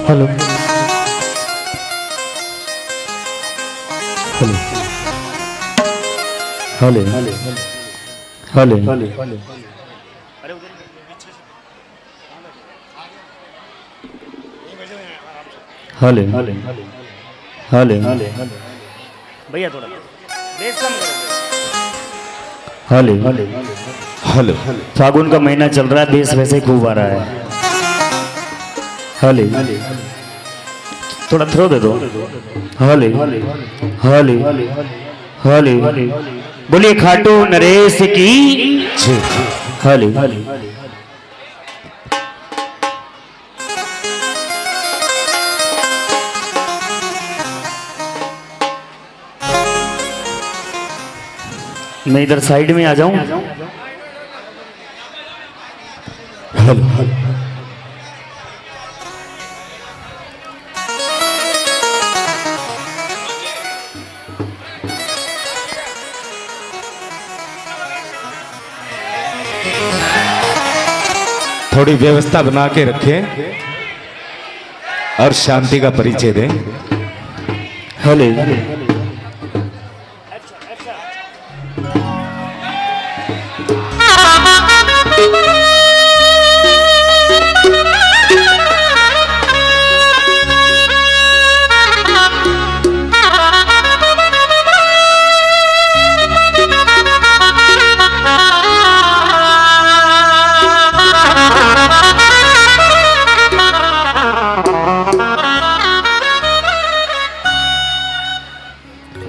Hello hello hello hello hello hello भैया थोड़ा base कम करो। हेलो हेलो फागुन का महीना चल रहा है, बेस वैसे ही खूब आ रहा है। हेलो थोड़ा थ्रो दे दो। हेलो हेलो हेलो बोलिए खाटू नरेश की। हेलो मैं इधर साइड में आ जाऊं। थोड़ी व्यवस्था बना के रखें और शांति का परिचय दें। हेलो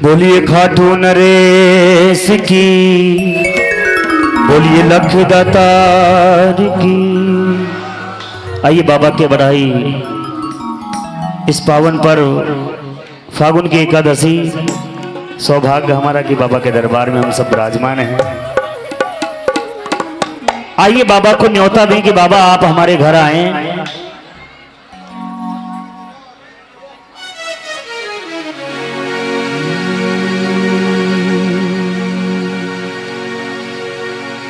बोलिए खाटू नरेश की, बोलिए लख दातार की। आइए बाबा के बढ़ाई इस पावन पर फागुन की एकादशी। सौभाग्य हमारा कि बाबा के दरबार में हम सब विराजमान हैं। आइए बाबा को न्योता दें कि बाबा आप हमारे घर आए।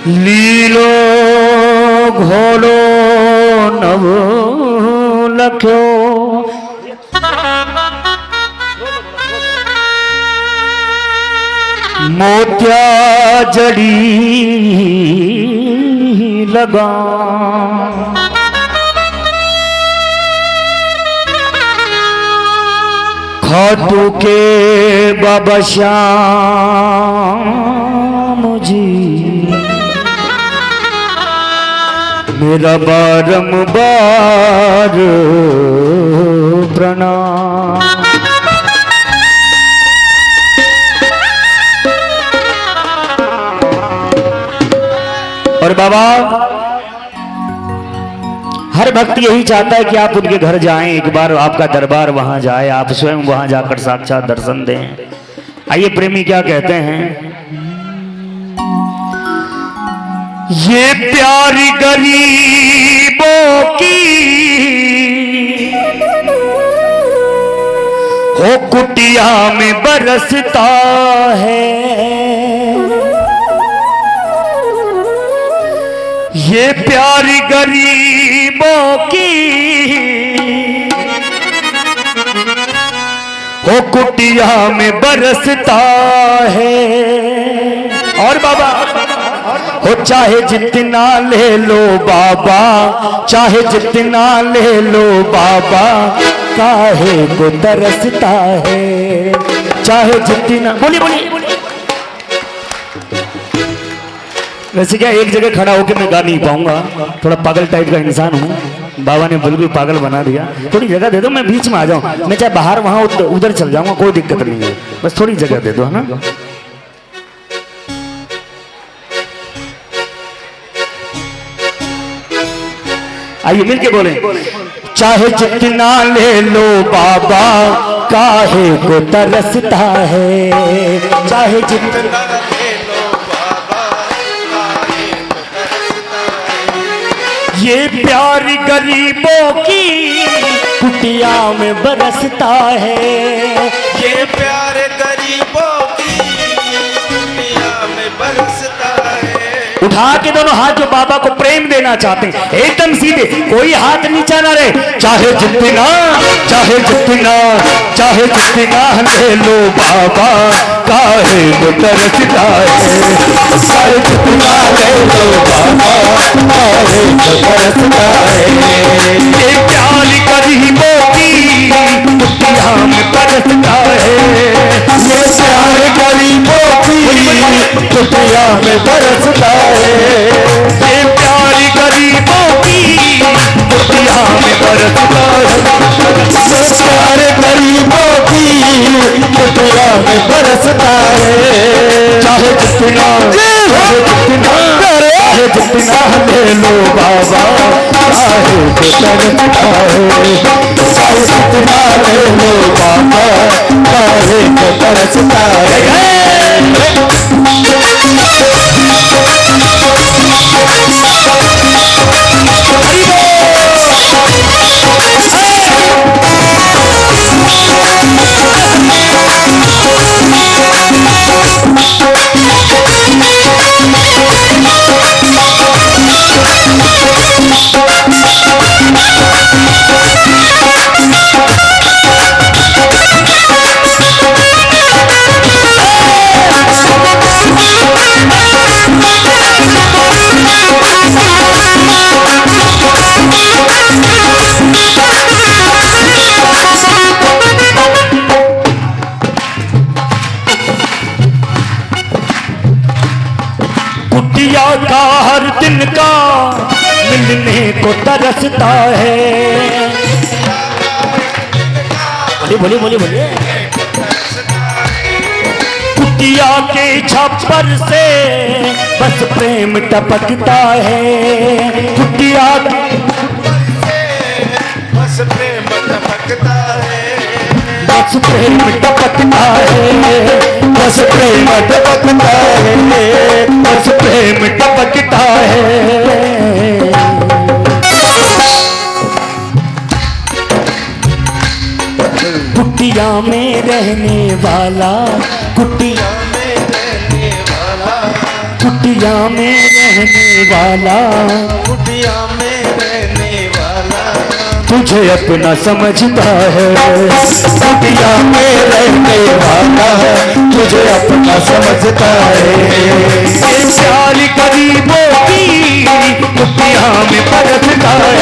लीलो घोलो नव लख्यो, मोत्या जड़ी लगा। खाटू के बाबा श्याम जी मेरा बारंबार प्रणाम। और बाबा हर भक्त यही चाहता है कि आप उनके घर जाएं, एक बार आपका दरबार वहां जाए, आप स्वयं वहां जाकर साक्षात दर्शन दें। आइए प्रेमी क्या कहते हैं। ये प्यारी गरीबों की हो कुटिया में बरसता है। ये प्यारी गरीबों की हो कुटिया में बरसता है। और बाबा हो चाहे जितना ले लो बाबा, चाहे जितना ले लो बाबा, काहे को तरसता है। चाहे जितना बोलिए बोलिए। वैसे क्या एक जगह खड़ा होकर मैं गा नहीं पाऊंगा, थोड़ा पागल टाइप का इंसान हूँ। बाबा ने बिल्कुल पागल बना दिया। थोड़ी जगह दे दो, मैं बीच में आ जाऊं। मैं चाहे बाहर वहां उधर चल जाऊंगा, कोई दिक्कत नहीं है, बस थोड़ी जगह दे दो, है ना। आइए मिलके बोले। चाहे जितना ले लो बाबा काहे को तरसता है, चाहे जितना ले लो बाबा काहे को तरसता है। ये प्यार गरीबों की कुटिया में बरसता है, ये प्यार गरीबों की दुनिया में बरसता है। उठा के दोनों हाथ जो बाबा को प्रेम देना चाहते हैं एकदम सीधे, कोई हाथ नीचा ना रहे। चाहे जितना चाहे जितना चाहे जितना ले लो बाबा काहे को तरसता है, चाहे जितना ले लो बाबा काहे को तरसता है। ये प्यार गरीबों की कुटिया में बरसता है, ये प्यार गरीबों की कुटिया में बरसता है। ये प्यार गरीबों की कुटिया में बरसता है, ये प्यार गरीबों की कुटिया में बरसता है। चाहे जितना चाहे जितना ले लो बाबा काहे को तरसता है, चाहे जितना ले लो बाबा काहे को तरसता है। कुटिया का हर दिन का मिलने को तरसता है। बोलिए बोलिए बोलिए बोलिए। कुटिया के छप्पर से बस प्रेम टपकता है, कुटिया बस प्रेम टपकता है। बस प्रेम टपकता है, बस प्रेम टपकता है, बस प्रेम टपकता है। कुटिया में रहने वाला कुटिया में रहने वाला कुटिया में रहने वाला कुटिया में रहने वाला तुझे अपना समझता है, कुटिया में रहने वाला तुझे अपना समझता है। ये प्यार गरीबों की कुटिया में बरसता है,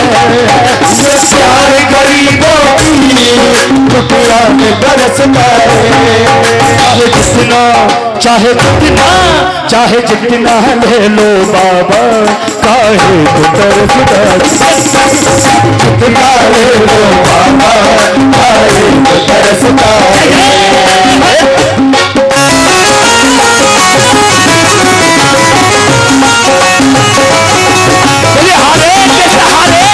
ये प्यार गरीबों की कुटिया में बरसता है। चाहे जितना चाहे जितना चाहे जितना ले लो बाबा काहे को तरसता है, जितना ले लो बाबा काहे को तरसता है। बोले हरे कृष्ण हरे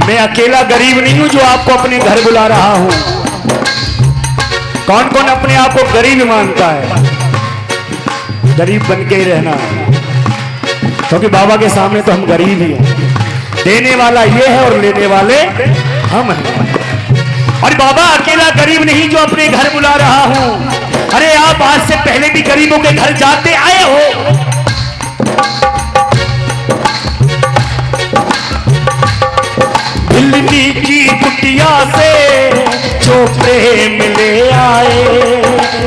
मैं अकेला गरीब नहीं हूं जो आपको अपने घर बुला रहा हूं। कौन कौन अपने आप को गरीब मानता है? गरीब बन के ही रहना है, क्योंकि बाबा के सामने तो हम गरीब ही हैं। देने वाला ये है और लेने वाले हम हैं। और बाबा अकेला गरीब नहीं जो अपने घर बुला रहा हूं, अरे आप आज से पहले भी गरीबों के घर जाते आए हो। भिल्ली की कुटिया से जो प्रेम ले आए,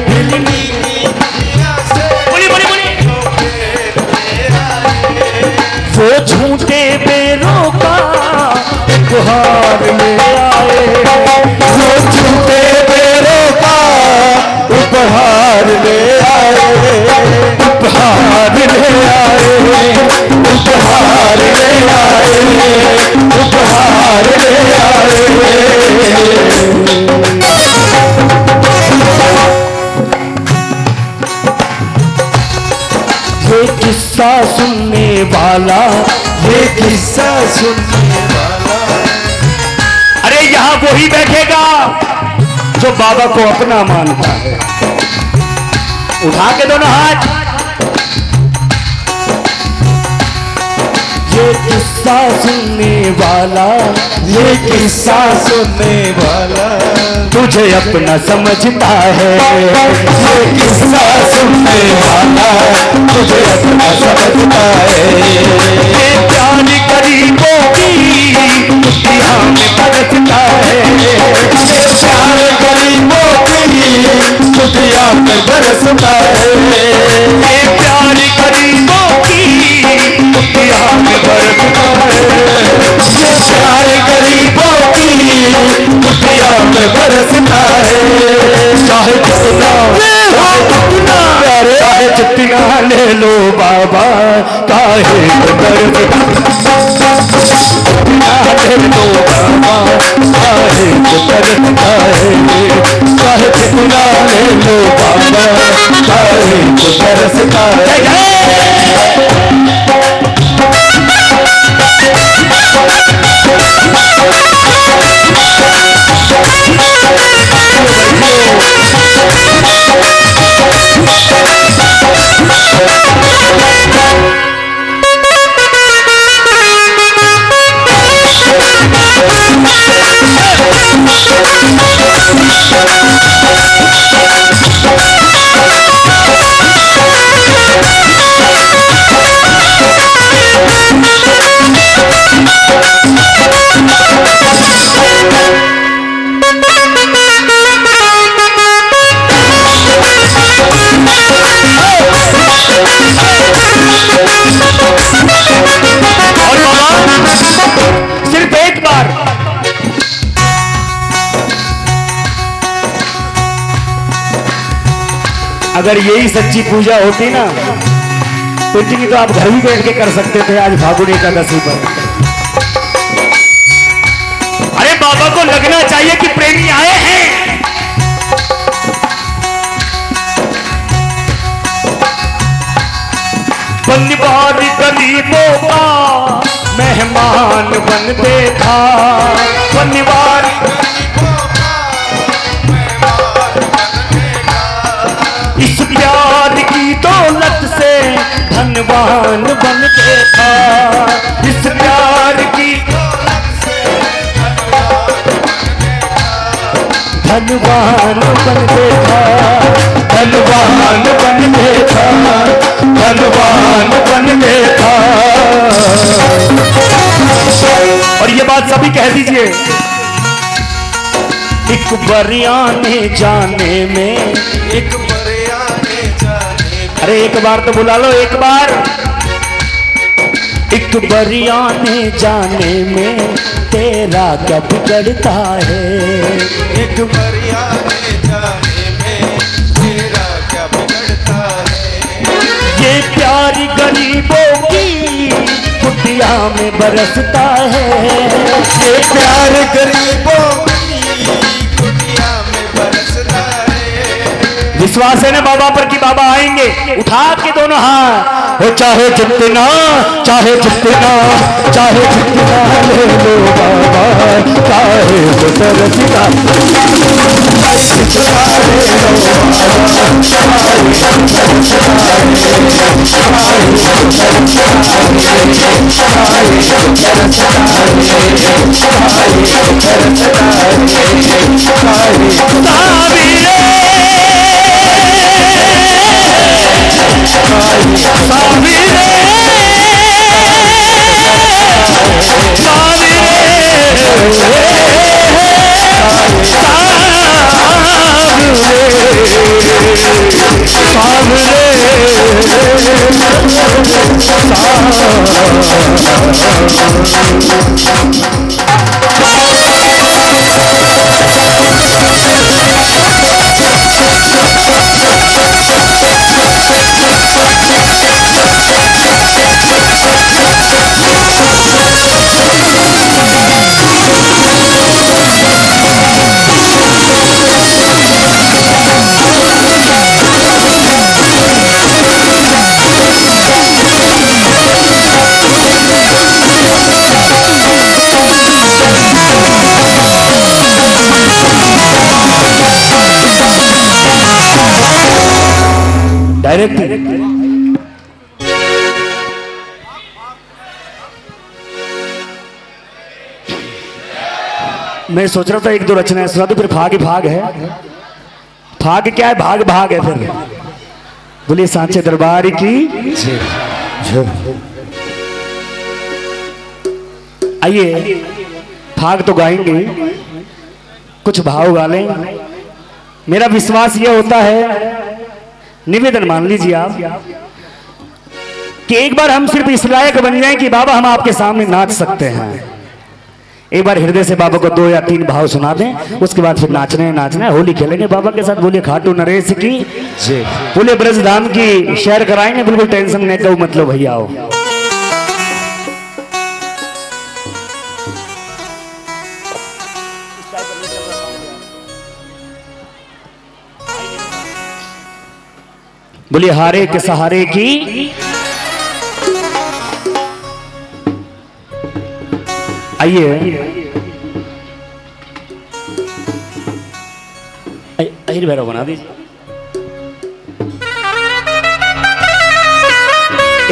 भिल्ली की दुनिया से बोली बोली बोली, जो प्रेम ले आए। वो झूठे बेरों का उपहार ले आए, वो झूठे बेरों का उपहार ले आए, उपहार ले आए, उपहार ले आए, उपहार ले आए। ये किस्सा सुनने वाला, ये किस्सा सुनने वाला, अरे यहाँ वही बैठेगा जो बाबा को अपना मानता है। उठा के दोनों हाथ। ये किस्सा सुनने वाला, ये किस्सा सुनने वाला, तुझे अपना समझता है। ये किस्सा सुनने वाला, तुझे अपना समझता है। ये प्यार गरीबों की दुनिया में बरसता है। ये प्यार गरीबों की दुनिया में बरसता है। ये प्यार गरीबों की दुनिया में बरसता है। ये प्यार गरीबों की दुनिया में बरसता है। चाहे जितना प्यारे, चाहे जितना ले लो बाबा, काहे को दर्द ले लो बाबा, काहे को दर्द है। चाहे जितना ले लो बाबा, काहे को तरसता है। सिर्फ एक बार अगर यही सच्ची पूजा होती ना, तो इतनी तो आप घर भी बैठ के कर सकते थे आज फागुन एकादशी पर। अरे बाबा को लगना चाहिए कि प्रेमी आए हैं। बंदीवार गरीबों का मेहमान बन देखा, बंदीवार इस प्यार की दौलत से धनवान बन देखा, इस प्यार की धनवान बन देखा, धनवान बन देखा, धनवान बन देखा। और ये बात सभी कह दीजिए, एक बरियाने जाने में, एक बरियाने जाने में, अरे एक बार तो बुला लो, एक बार। एक बरियाने जाने में तेरा क्या बिगड़ता है, एक बरियाने जाने में तेरा क्या बिगड़ता है। ये प्यार गरीबों की कुटिया में बरसता है। ये प्यार गरीबों की कुटिया में बरसता है। विश्वास है ना बाबा पर कि बाबा आएंगे। उठा के दोनों हाथ। वो चाहे जितना, चाहे जितना, चाहे जितना ले लो बाबा, चाहे तो तरसता डायरेक्ट ही। मैं सोच रहा था एक दो रचनाएं सुना दो, फिर भाग ही भाग है। भाग क्या है, भाग भाग है फिर। बोलिए सांचे दरबार की जय। आइए भाग तो गाएंगे, कुछ भाव गा लें। मेरा विश्वास यह होता है, निवेदन मान लीजिए आप, कि एक बार हम सिर्फ इस लायक बन जाएं कि बाबा हम आपके सामने नाच सकते हैं। एक बार हृदय से बाबा को 2 या 3 भाव सुना दें, उसके बाद फिर नाचना है, होली खेलेंगे बाबा के साथ। बोलिए खाटू नरेश की जय। बोलिए ब्रज धाम की शेयर कराएंगे, बिल्कुल टेंशन नहीं करो, मतलब भैया आओ। बोलिए हारे के सहारे की। आइए अहिर भैरव बना दीजिए।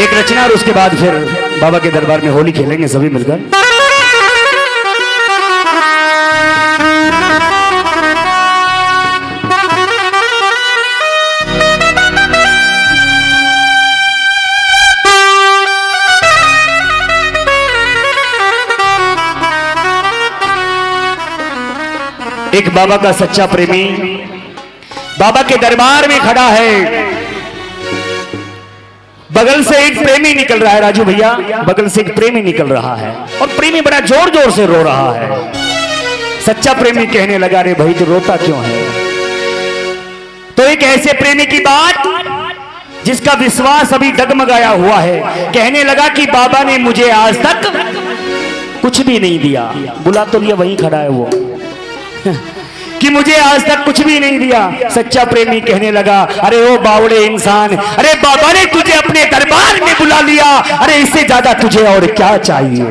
एक रचना और उसके बाद फिर बाबा के दरबार में होली खेलेंगे सभी मिलकर। एक बाबा का सच्चा प्रेमी बाबा के दरबार में खड़ा है। बगल से एक प्रेमी निकल रहा है, राजू भैया, बगल से एक प्रेमी निकल रहा है और प्रेमी बड़ा जोर जोर से रो रहा है। सच्चा प्रेमी कहने लगा, रे भाई तो रोता क्यों है? तो एक ऐसे प्रेमी की बात जिसका विश्वास अभी डगमगाया हुआ है, कहने लगा कि बाबा ने मुझे आज तक कुछ भी नहीं दिया। बुला तो लिया, वहीं खड़ा है वो कि मुझे आज तक कुछ भी नहीं दिया। सच्चा प्रेमी कहने लगा, अरे ओ बावड़े इंसान, अरे बाबा ने तुझे अपने दरबार में बुला लिया, अरे इससे ज्यादा तुझे और क्या चाहिए?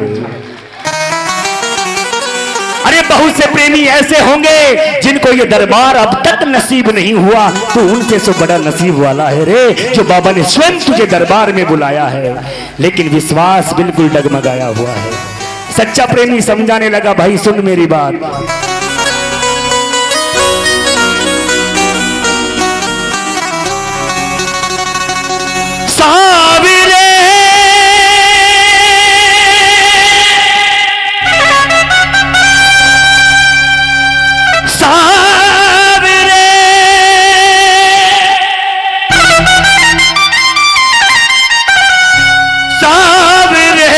अरे बहुत से प्रेमी ऐसे होंगे जिनको ये दरबार अब तक नसीब नहीं हुआ, तो उनसे तो बड़ा नसीब वाला है रे, जो बाबा ने स्वयं तुझे दरबार में बुलाया है। लेकिन विश्वास बिल्कुल डगमगाया हुआ है। सच्चा प्रेमी समझाने लगा, भाई सुन मेरी बात, साविरे साविरे साविरे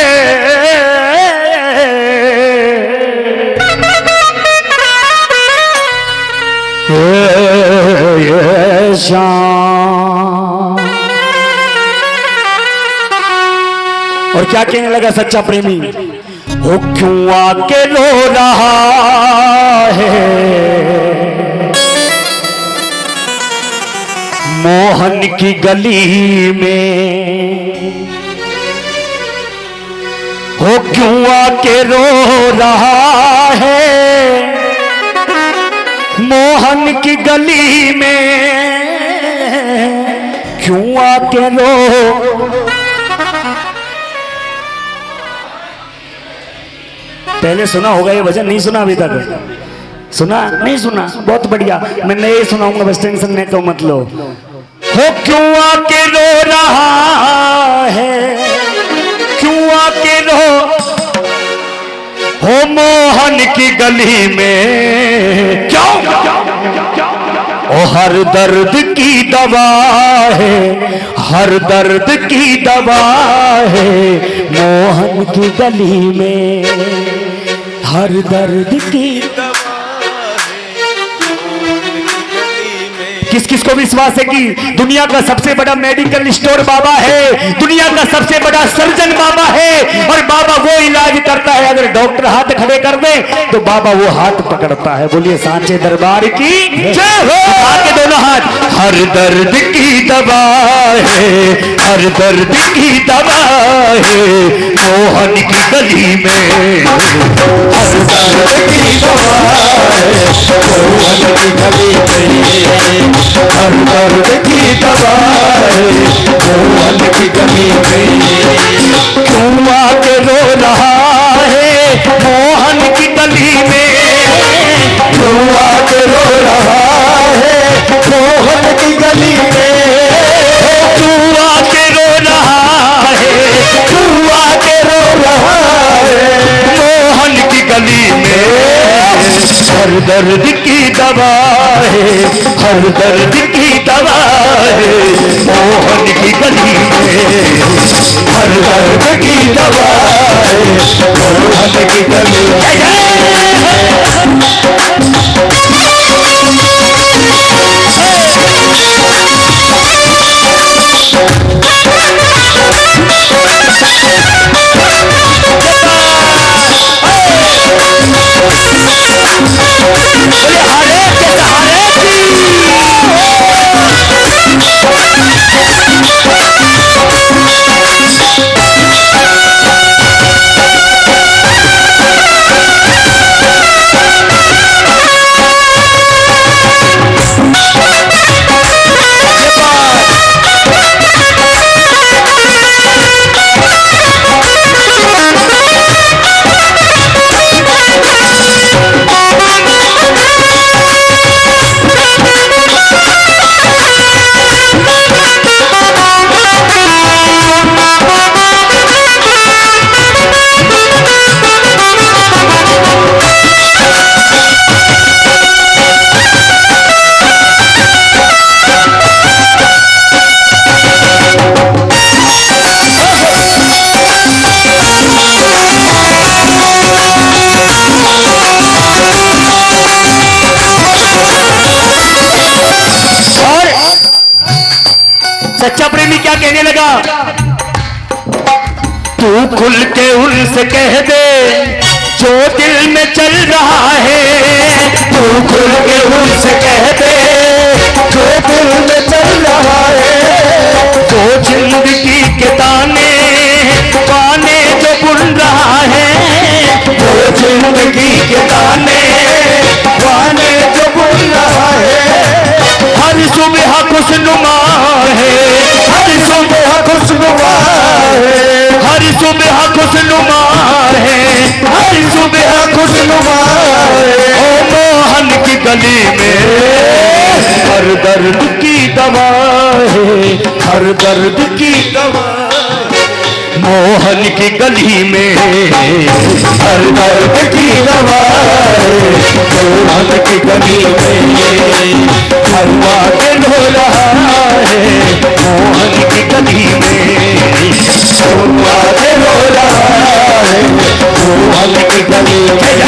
शाम। और क्या कहने लगा सच्चा प्रेमी, हो क्यों आके रो रहा है मोहन की गली में, हो क्यों आके रो रहा है मोहन की गली में, क्यों आके रो। पहले सुना होगा ये भजन, नहीं सुना अभी तक? सुना नहीं सुना? बहुत बढ़िया, मैं नहीं सुनाऊंगा, बस टेंशन नहीं तो मत लो। हो क्यों आके रो रहा है, क्यों आके रो हो मोहन की गली में, क्यों? ओ हर दर्द की दवा है, हर दर्द की दवा है मोहन की गली में, हर दर्द की दवा है। किस किस को विश्वास है कि दुनिया का सबसे बड़ा मेडिकल स्टोर बाबा है, दुनिया का सबसे बड़ा सर्जन बाबा है, और बाबा वो इलाज करता है, अगर डॉक्टर हाथ खड़े कर दे तो बाबा वो हाथ पकड़ता है। बोलिए सांचे दरबार की जय हो। आगे दोनों हाथ। हर दर्द की दवा है, हर दर्द की दवा है मोहन की गली में हर दर्द की दवा है मोहन की गली में, हर दर्द की दवा है मोहन की गली में। क्यों आके रो रहा है मोहन की गली में, क्यों आके रो रहा है मोहन की गली में, क्यों आके रो रहा है, क्यों आके रो रहा है मोहन की गली में। हर दर्द की दवा है, हर दर्द की दवा है मोहन की गली में, हर दर्द की दवा है मोहन की गली में। सच्चा प्रेमी क्या कहने लगा, तू खुल के उनसे कह दे जो दिल में चल रहा है, तू खुल के उनसे कह दे जो दिल में चल रहा है, तो जिंदगी के ताने पाने जो बुन रहा है, जो जिंदगी के ताने पाने जो बुन रहा है। हर सुबह खुशनुमा है, हर सुबह खुशनुमा है, हर सुबह खुशनुमा है, हर सुबह खुशनुमा है। ओ मोहन की गली में हर दर्द की दवा है, हर दर्द की दवा मोहन की गली में हर दर्द की दवा मोहन की गली में। हर बात रो रहा है मोहन की गली में, बात रो रहा है मोहन की गली में।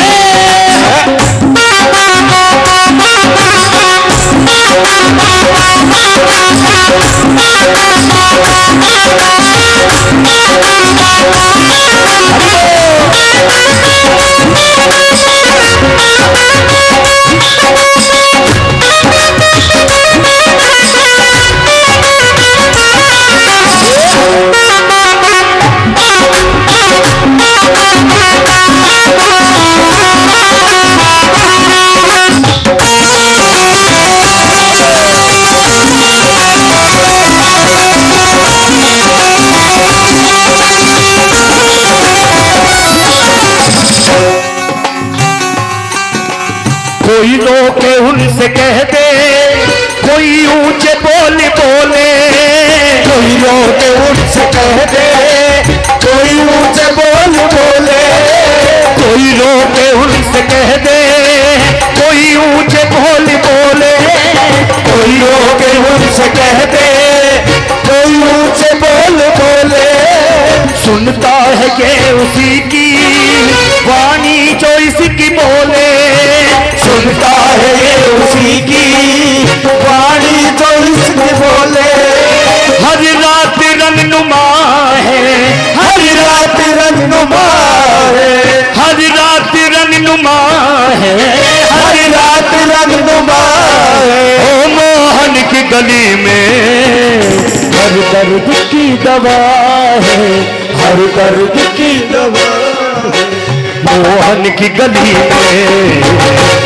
कोई रोके उनसे कह दे कोई ऊंचे बोल बोले, कोई रोके उनसे कह दे कोई ऊंचे बोल बोले, कोई रोके उनसे कह दे कोई ऊंचे बोल बोले, कोई रोके उनसे कह दे कोई ऊंचे बोल बोले। सुनता है ये उसी की वाणी जो इसकी बोले, सुनता है ये उसी की वाणी जो इसकी बोले। हर रात रंगनुमा है, हर रात रंगनुमा है, हर रात रंगनुमा है, हर रात रंगनुमा है। ओ मोहन की गली में हर दर्द की दवा है, हर दर्द की दवा मोहन की गली में,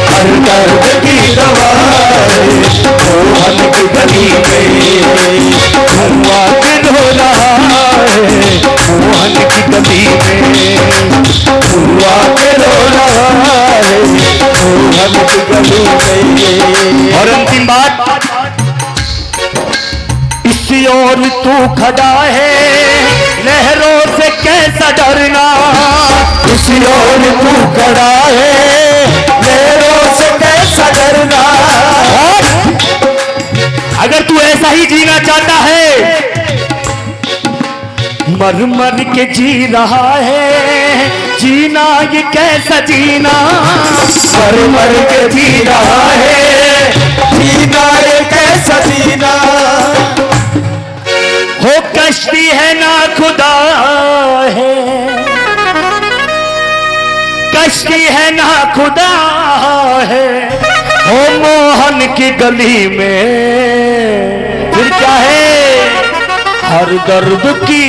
हर दर्द की दवा मोहन की गली में, धुआं के रो रहा है मोहन की गली में, धुआं के रो रहा है मोहन की गली में। और अंतिम बात, इसी ओर तू खड़ा है लहरों से कैसा डरना, इसी ओर तू खड़ा है लहरों से कैसा डरना। अगर तू ऐसा ही जीना चाहता है, मर मर के जी रहा है, जीना ये कैसा जीना, मर मर के जी रहा है, जीना ये कैसा जीना। हो कश्ती है ना खुदा है, कश्ती है ना खुदा है, हो मोहन की गली में फिर क्या है, हर दर्द की।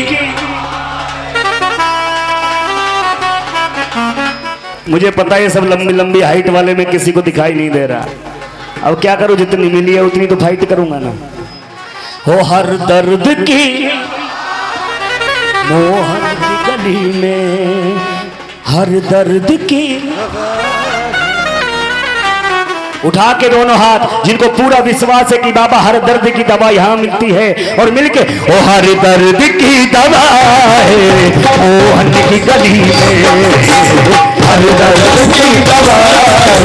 मुझे पता है सब लंबी लंबी हाइट वाले में किसी को दिखाई नहीं दे रहा, अब क्या करूं, जितनी मिली है उतनी तो फाइट करूंगा ना। हो हर दर्द की मोहन की गली में, हर दर्द की। उठा के दोनों हाथ, जिनको पूरा विश्वास है कि बाबा हर दर्द की दवा यहाँ मिलती है, और मिलके ओ हर दर्द की दवा है मोहन की गली में, हर दर्द की दवा है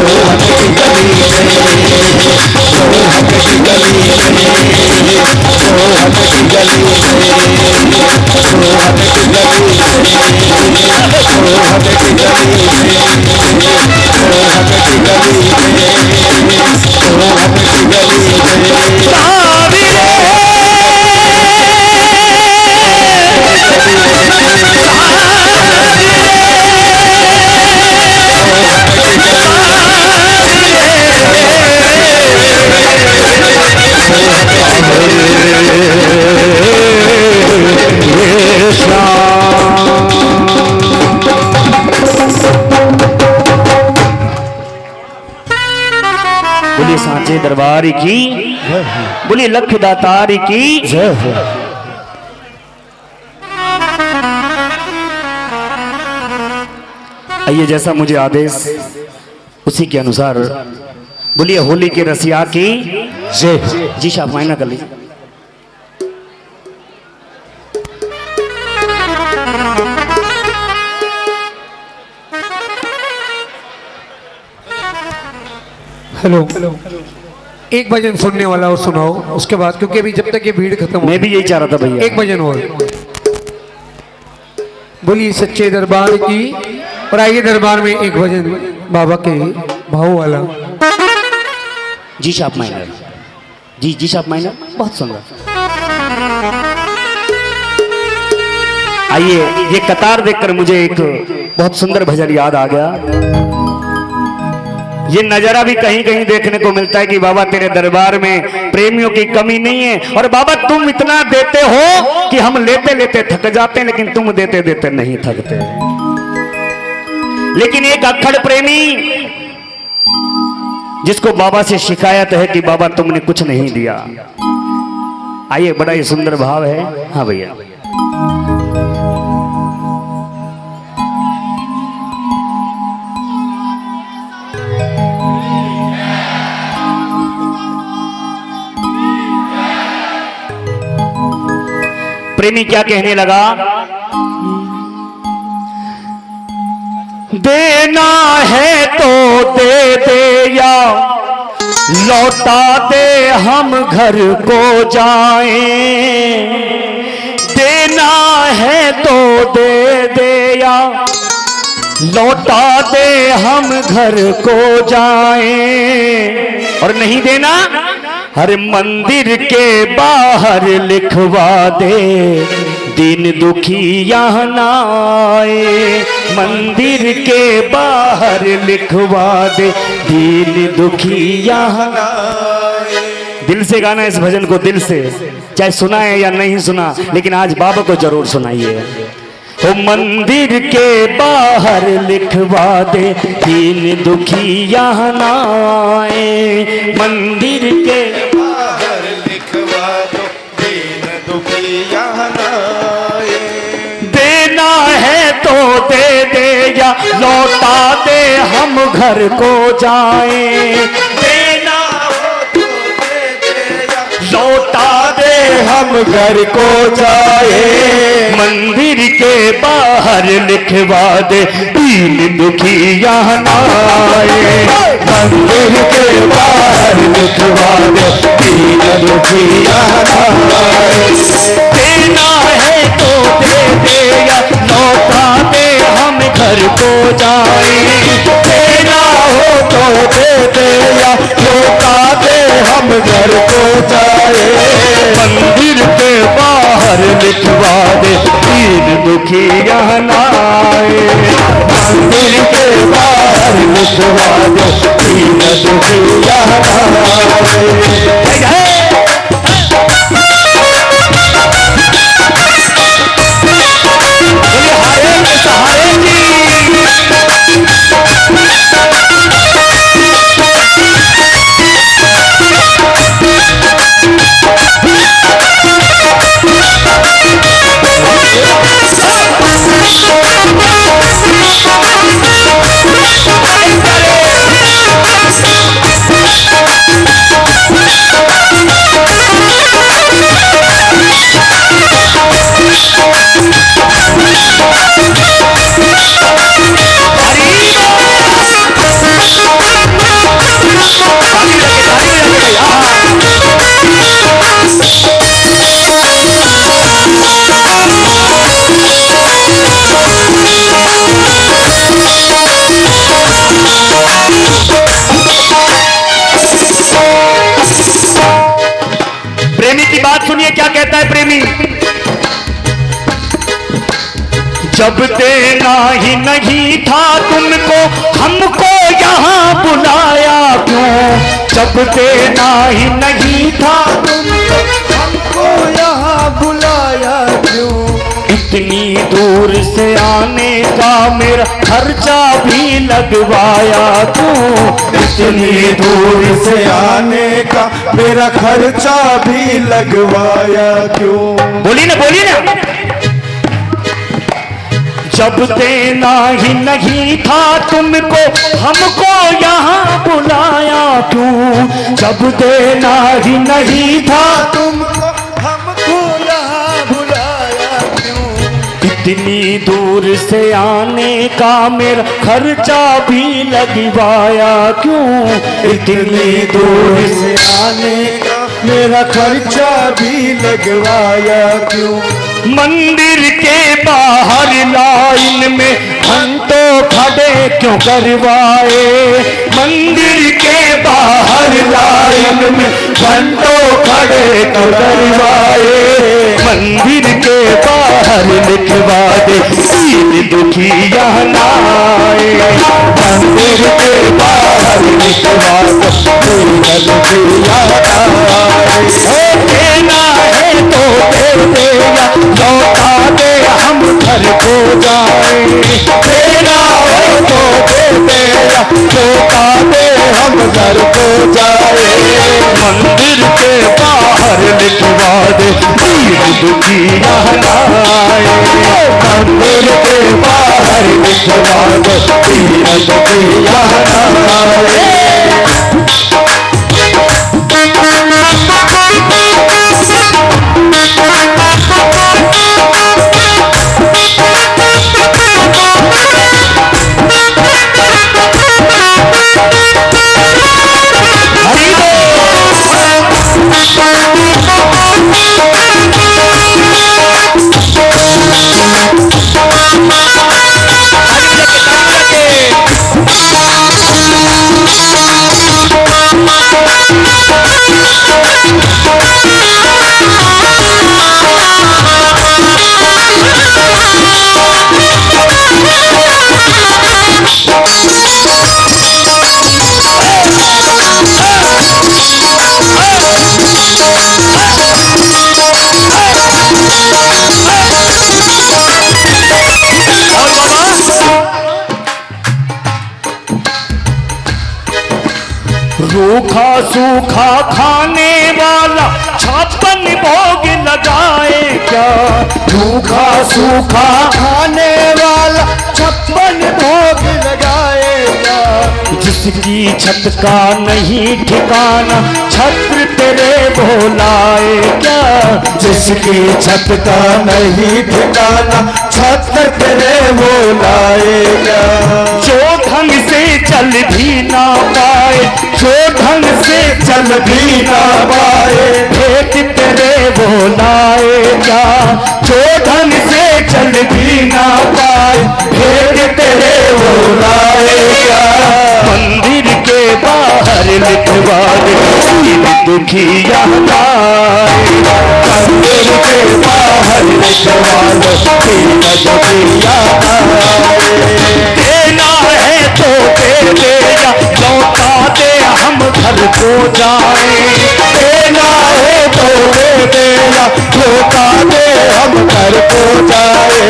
मोहन की गली में, मोहन की गली में, मोहन की गली में, मोहन की गली में, मोहन की गली में, मोहन की गली में, मोहन की गली में। बोलिए सांचे दरबार की, बोलिए लख दातार की जय हो। आइए, जैसा मुझे आदेश उसी के अनुसार बोलिए होली के रसिया की जय। जी साहब मायना कर लीजिए। हेलो, एक भजन सुनने वाला और सुनाओ उसके बाद, क्योंकि अभी जब तक ये भीड़ खत्म हो, मैं भी यही चाह रहा था भैया, एक भजन और। बोलिए सच्चे दरबार की। और आइए दरबार में एक भजन बाबा के भाव वाला। जी साहब माइनर, जी साहब माइनर, बहुत सुंदर। आइए, ये कतार देखकर मुझे एक बहुत सुंदर भजन याद आ गया। ये नजारा भी कहीं कहीं देखने को मिलता है कि बाबा तेरे दरबार में प्रेमियों की कमी नहीं है, और बाबा तुम इतना देते हो कि हम लेते लेते थक जाते हैं, लेकिन तुम देते देते नहीं थकते। लेकिन एक अक्खड़ प्रेमी जिसको बाबा से शिकायत है कि बाबा तुमने कुछ नहीं दिया। आइए, बड़ा ही सुंदर भाव है। हाँ भैया, प्रेमी क्या कहने लगा, देना है तो दे दे या लौटा दे हम घर को जाएं, देना है तो दे दे या लौटा दे हम घर को जाएं, और नहीं देना हर मंदिर के बाहर लिखवा दे दीन दुखी यहाँ ना आए, मंदिर के बाहर लिखवा दे दीन दुखी यहाँ ना आए। दिल से गाना इस भजन को, दिल से। चाहे सुना है या नहीं सुना, लेकिन आज बाबा को जरूर सुनाइए। हो मंदिर के बाहर लिखवा दे दीन दुखी यहाँ ना आए, मंदिर के बाहर लिखवा दो दीन दुखी यहाँ न आए। देना है तो दे दे या लौटा दे हम घर को जाएं, देना हो तो दे दे या लौटा दे हम घर को जाए, मंदिर के बाहर लिखवा दे दीन दुखी यहाँ ना आए, मंदिर के बाहर लिखवा दे दीन दुखी यहाँ ना आए। देना है तो दे दे या लौटा दे हम घर को जाएं, देना हो तो दे दे या लौटा दे हम घर को जाए, मंदिर के बाहर लिखवा दे दीन दुखी यहाँ ना आए, मंदिर के बाहर लिखवा दे दीन दुखी यहाँ ना आए। प्रेमी की बात सुनिए, क्या कहता है प्रेमी। जब देना ही नहीं था तुमको हमको यहाँ बुलाया क्यों, जब देना ही नहीं था तुमको हमको यहाँ बुलाया क्यों। इतनी दूर से आने का मेरा खर्चा भी लगवाया क्यों, इतनी दूर से आने का मेरा खर्चा भी लगवाया क्यों। बोली ना जब देना ही नहीं था तुमको हमको यहाँ बुलाया क्यों, जब देना ही नहीं था तुमको हमको यहाँ बुलाया क्यों। इतनी दूर से आने का मेरा खर्चा भी लगवाया क्यों, इतनी दूर से आने का मेरा खर्चा भी लगवाया क्यों। मंदिर के बाहर लाइन में घंटों खड़े क्यों करवाए, मंदिर के बाहर लाइन में घंटों खड़े क्यों करवाए, मंदिर के बाहर लिखवा दे दीन दुखी यहाँ ना आए, मंदिर के बाहर लिखवा दे दीन दुखी यहाँ ना आए। देना है तो दे दे या लौटा दे हम घर को जाएं, देना हो तो दे दे या लौटा दे हम घर को जाए, मंदिर के बाहर लिखवा दे दीन दुखी यहाँ ना आए, मंदिर के बाहर लिखवा दे दीन दुखी यहाँ ना आए। सूखा सूखा खाने वाला 56 भोग लगाए क्या? सूखा सूखा खाने वाला 56 भोग लगाएगा। जिसकी छत का नहीं ठिकाना छत्र तेरे बोलाए क्या? जिसकी छत का नहीं ठिकाना छत्र तेरे बोलाएगा। जो ढंग से चल भी ना पाए, जो ढंग से चल भी ना पाए, भेंट तेरे बोलाएगा। जो ढंग से चल भी ना पाए, भेंट तेरे बोलाएगा। मंदिर के बाहर लिखवा दे दीन दुखिया लाए। मंदिर के बाहर लिखवा दो दीन दुखिया लाए। देना है तो दे दे या लौटा दे हम घर को जाए। देना है तो दे देना, लौटा दे हम घर को जाए।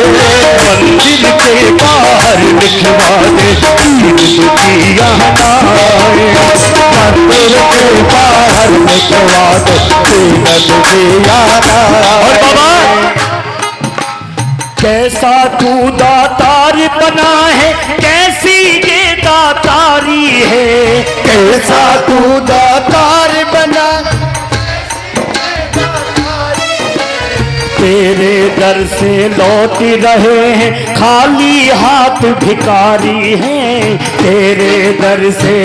मंदिर के बाहर लिखवा दे दीन दुखिया लाए। मंदिर के बाहर लिखवा दो दीन दुखिया लाए। और बाबा कैसा तू दातार बना है, कैसी ये दातारी है। कैसा तू दातार बना, तेरे दर से लौट रहे हैं खाली हाथ भिखारी हैं। तेरे दर से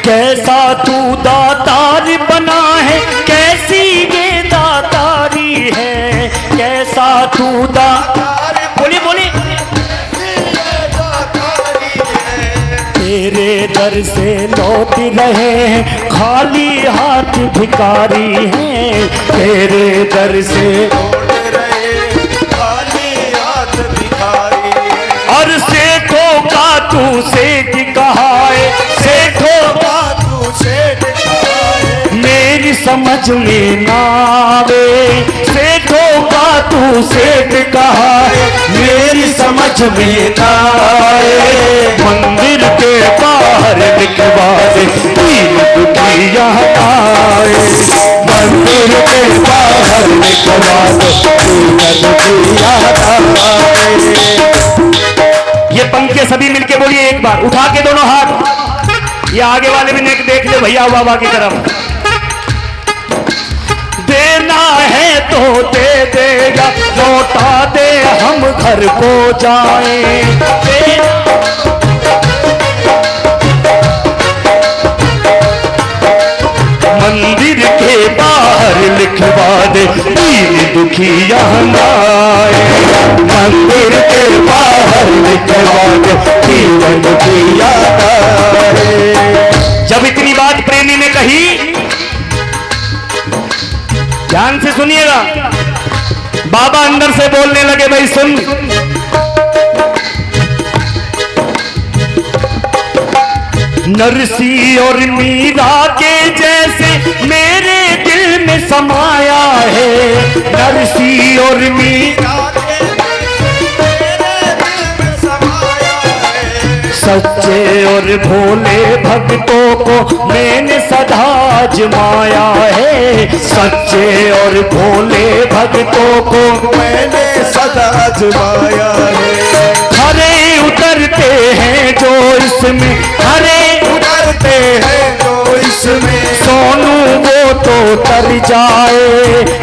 कैसा तू दातार बना है, कैसी ये दातारी है। कैसा तू बोली बोली तेरे दर से लौट रहे हैं खाली हाथ भिखारी हैं। तेरे दर से और सेठों का तू सेठ कहा है। सेठों का तू सेठ मेरी समझ में ना आवे। सेठों का तू सेठ कहा है, मेरी समझ में ना आए। मंदिर के बाहर लिखवा दे दीन दुखिया लाए। मंदिर के बाहर लिखवा दो दीन दुखिया लाए। ये पंक्ति सभी मिलके बोलिए एक बार, उठा के दोनों हाथ। ये आगे वाले भी देख ले भैया बाबा की तरफ। देना है तो दे देगा, लौटा दे हम घर को जाए। मंदिर के बाहर लिखवा दे दीन दुखिया लाए। मंदिर के बाहर लिखवा दो दीन दुखिया लाए। जब इतनी बात प्रेमी ने कही, ध्यान से सुनिएगा, बाबा अंदर से बोलने लगे, भाई सुन। नरसी और मीरा के जैसे मेरे दिल में समाया है। नरसी और मीरा सच्चे और भोले भक्तों को मैंने सदा आजमाया है। सच्चे और भोले भक्तों को मैंने सदा आजमाया है। हरे उतरते हैं जो इसमें, हरे उतरते हैं जो इसमें, सोनू वो तो तर जाए।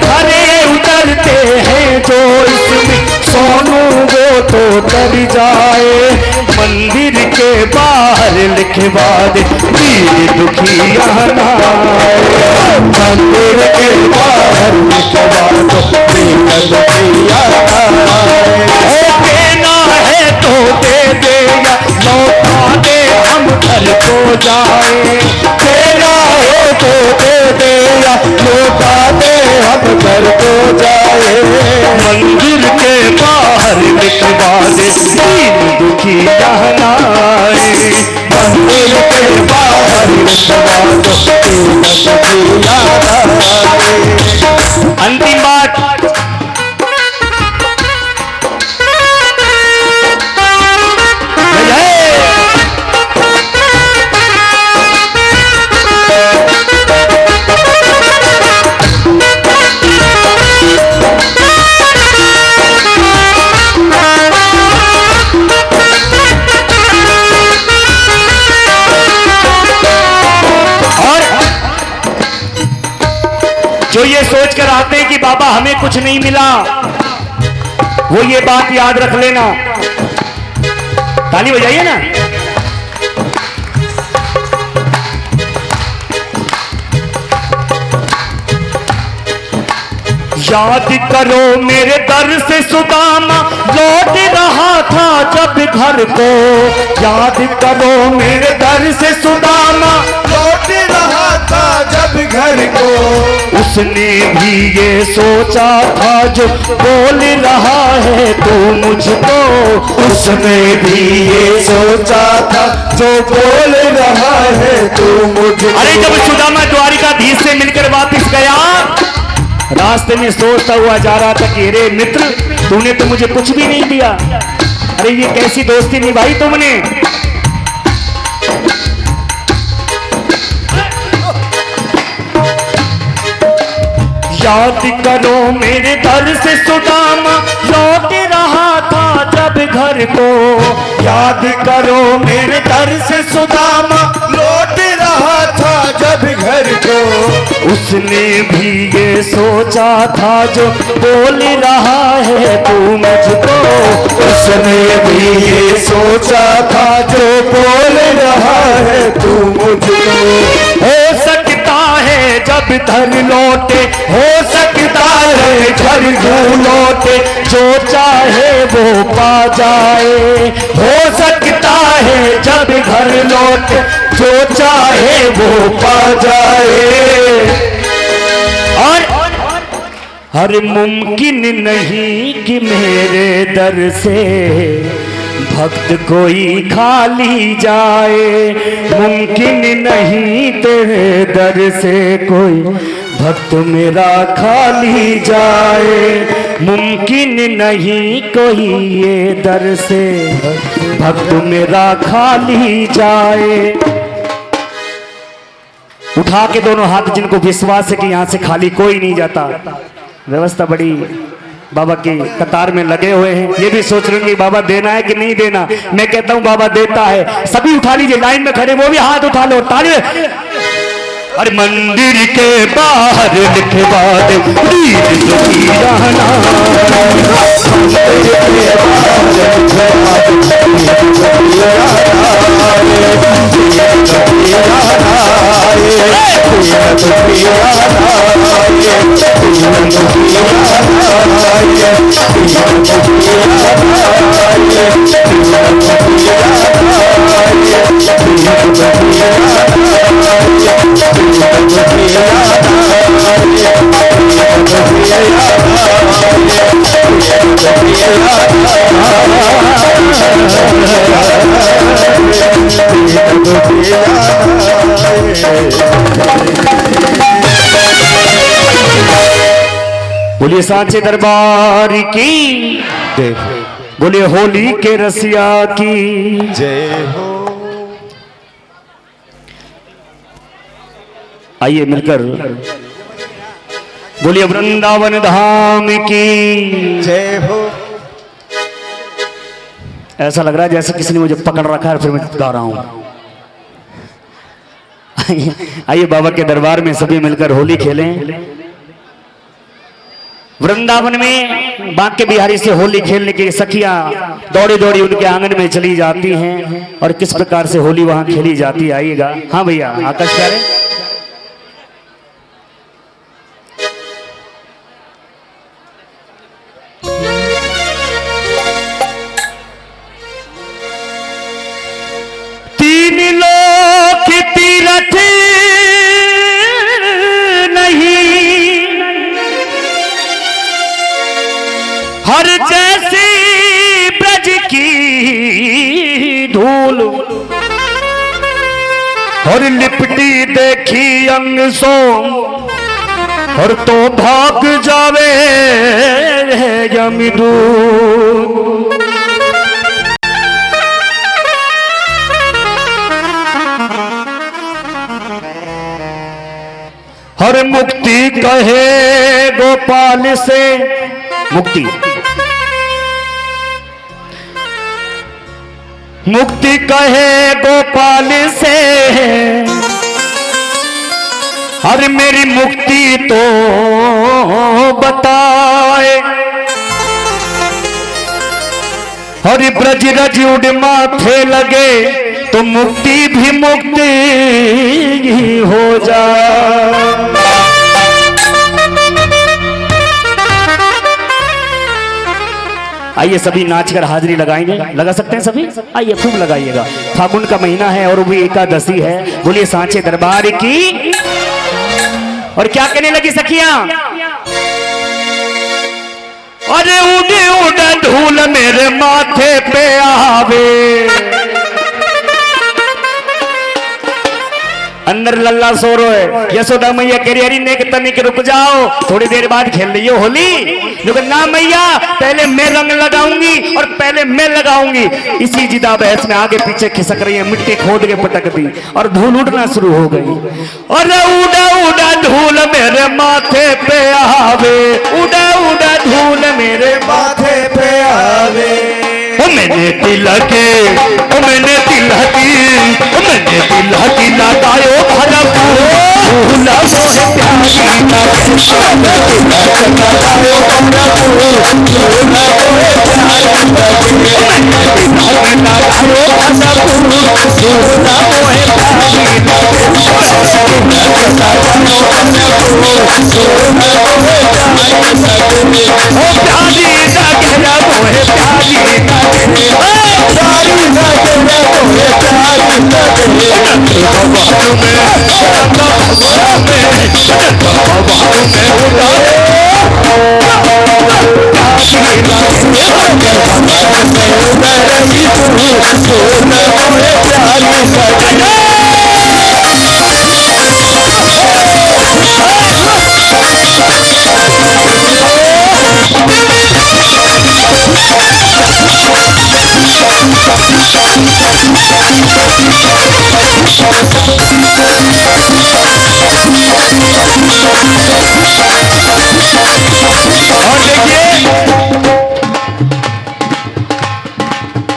हरे उतरते हैं जो इसमें, सोनू वो तो तर जाए। मंदिर के बाहर लिखवा दे दीन दुखिया लाए। मंदिर के बाहर लिखवा दो दीन दुखिया लाए। देना है तो दे देगा, लौटा दे हम घर को जाए। देना है तो दे देगा, लौटा दे हम घर को जाए। मंदिर के बाहर लिखवा दे दीन दुखिया लाए। मंदिर के बाहर लिखवा दो दीन दुखिया लाए। अंतिम बात, जय सोच कर आते हैं कि बाबा हमें कुछ नहीं मिला, वो ये बात याद रख लेना। ताली बजाइए ना। याद करो मेरे दर से सुदामा लौट रहा था जब घर को, याद करो मेरे दर से सुदामा लौट रहा था जब घर को, उसने भी ये सोचा था जो बोल रहा है तू मुझको, उसने भी ये सोचा था जो बोल रहा है तू मुझको। अरे जब सुदामा द्वारिकाधीश से मिलकर वापस गया, रास्ते में सोचता हुआ जा रहा था कि अरे मित्र तूने तो मुझे कुछ भी नहीं दिया, अरे ये कैसी दोस्ती निभाई तुमने। याद करो मेरे दर से सुदामा लौट रहा था जब घर को, याद करो मेरे दर से सुदामा लौट रहा था जब घर को, उसने भी ये सोचा था जो बोल रहा है तू मुझको, उसने भी ये सोचा था जो बोल रहा है तू मुझको। हो सकता है जब धर लौटे, हो सकता है घर घर लौटे, जो चाहे वो पा जाए, हो सकता है जब घर लौटे, जो चाहे वो पा जाए। और हर मुमकिन नहीं कि मेरे दर से भक्त कोई खाली जाए, मुमकिन नहीं तेरे दर से कोई भक्त मेरा खाली जाए, मुमकिन नहीं कोई ये दर से भक्त मेरा खाली जाए। उठा के दोनों हाथ जिनको विश्वास है कि यहां से खाली कोई नहीं जाता, व्यवस्था बड़ी बाबा की कतार में लगे हुए हैं, ये भी सोच रहे हैं कि बाबा देना है कि नहीं देना। मैं कहता हूं बाबा देता है। सभी उठा लीजिए, लाइन में खड़े वो भी हाथ उठा लो, ताली। अरे मंदिर के बाहर लिखवा दे प्लीज सुखी रहना, बोलिए सांचे दरबार की, बोलिए होली के रसिया की जय हो। आइए मिलकर बोलिए वृंदावन धाम की जय हो। ऐसा लग रहा है जैसे किसी ने मुझे पकड़ रखा है फिर मैं गा रहा हूं। आइए बाबा के दरबार में सभी मिलकर होली खेलें। वृंदावन में बांके बिहारी से होली खेलने की सखियां दौड़ी दौड़ी उनके आंगन में चली जाती हैं और किस प्रकार से होली वहां खेली जाती है आइएगा। हाँ भैया आकाश प्यारे। तीन लोक तीरथ हर जैसी ब्रज की धूल और लिपटी देखी अंग सो और तो भाग जावे यमदूत। हर मुक्ति कहे गोपाल से मुक्ति मुक्ति कहे गोपाल से अरे मेरी मुक्ति तो बताए, हरि ब्रज रज उड़ माथे लगे तो मुक्ति भी मुक्ति ही हो जाए। आइए सभी नाचकर हाजिरी लगाएंगे, लगा सकते हैं सभी, आइए खूब लगाइएगा। फागुन का महीना है और भी एकादशी है, बोलिए सांचे दरबार की। और क्या कहने लगी सखियां, अरे उड़े उड़े धूल मेरे माथे पे आवे, अंदर लल्ला सो रो है। यशोदा मैया कह रही अरे नेक तनिक रुक जाओ, थोड़ी देर बाद खेल रही हो होली। लेकिन ना मैया, पहले मैं रंग लगाऊंगी और पहले मैं लगाऊंगी। इसी जिदा बहस में आगे पीछे खिसक रही है, मिट्टी खोद के पटक दी और धूल उड़ना शुरू हो गई। अरे उड़ा उड़ा धूल मेरे माथे पे आवे, उड़ा उड़ा धूल मेरे माथे पे आवे, मैंने तिलके, मैंने तिलकी, मैंने तिलकी लगायो भरपूर, भूला मोहे प्यारी लगे, तिलक लगायो भरपूर, भूला मोहे प्यारी लगे, तिलक लगायो भरपूर, भूला मोहे प्यारी लगे, तिलक लगायो भरपूर, भूला मोहे प्यारी लगे, ओ प्यारी लगे मोहे प्यारी लगे, प्यारी लगे मोहे प्यारी लगे, भगवान में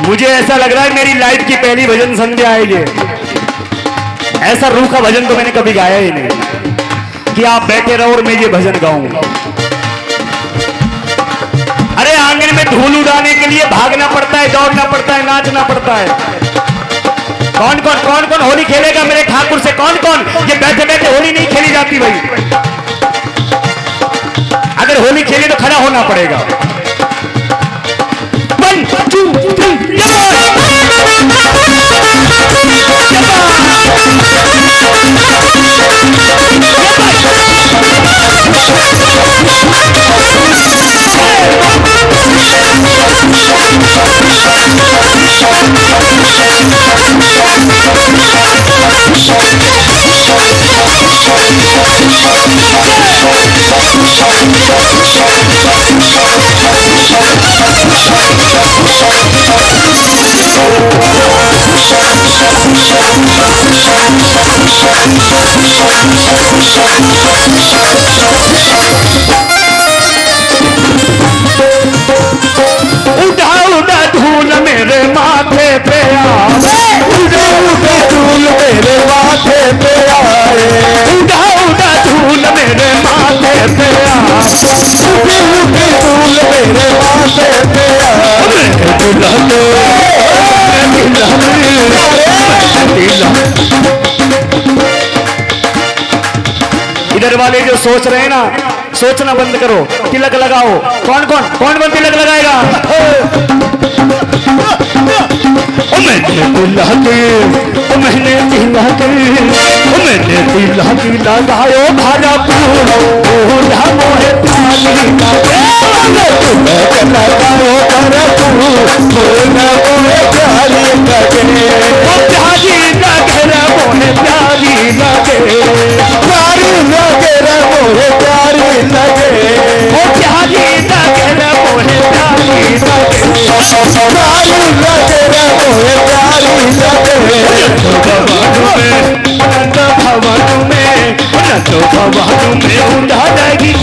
मुझे ऐसा लग रहा है मेरी लाइफ की पहली भजन संध्या है ये। ऐसा रूह का भजन तो मैंने कभी गाया ही नहीं कि आप बैठे रहो और मैं ये भजन गाऊं। अरे आंगन में धूल उड़ाने के लिए भागना पड़ता है, दौड़ना पड़ता है, नाचना पड़ता है। कौन कौन होली खेलेगा मेरे ठाकुर से? कौन कौन? ये बैठे बैठे होली नहीं खेली जाती भाई। अगर होली खेले तो खड़ा होना पड़ेगा। 1 2 3 उड़ा उड़ा धूल मेरे माथे पे आए, उड़ा उड़ा धूल मेरे माथे पे आए, उड़ा उड़ा धूल मेरे माथे पे आए, उड़ा उड़ा धूल मेरे माथे पे आए। इधर वाले जो सोच रहे हैं ना, सोचना बंद करो, तिलक लगाओ। कौन कौन तिलक लगाएगा? मैंने तिलक लगायो भाजापुर, भूला मोहे प्यारी लगे, तिलक लगायो भरपूर, भूला मोहे प्यारी लगे, ओ प्यारी लगे रे मोहे प्यारी लगे, प्यारी लगे रे मोहे प्यारी लगे, ओ प्यारी लगे रे मोहे प्यारी लगे, प्यारी लगे रे मोहे प्यारी लगे। भवन में उड़ा जाएगी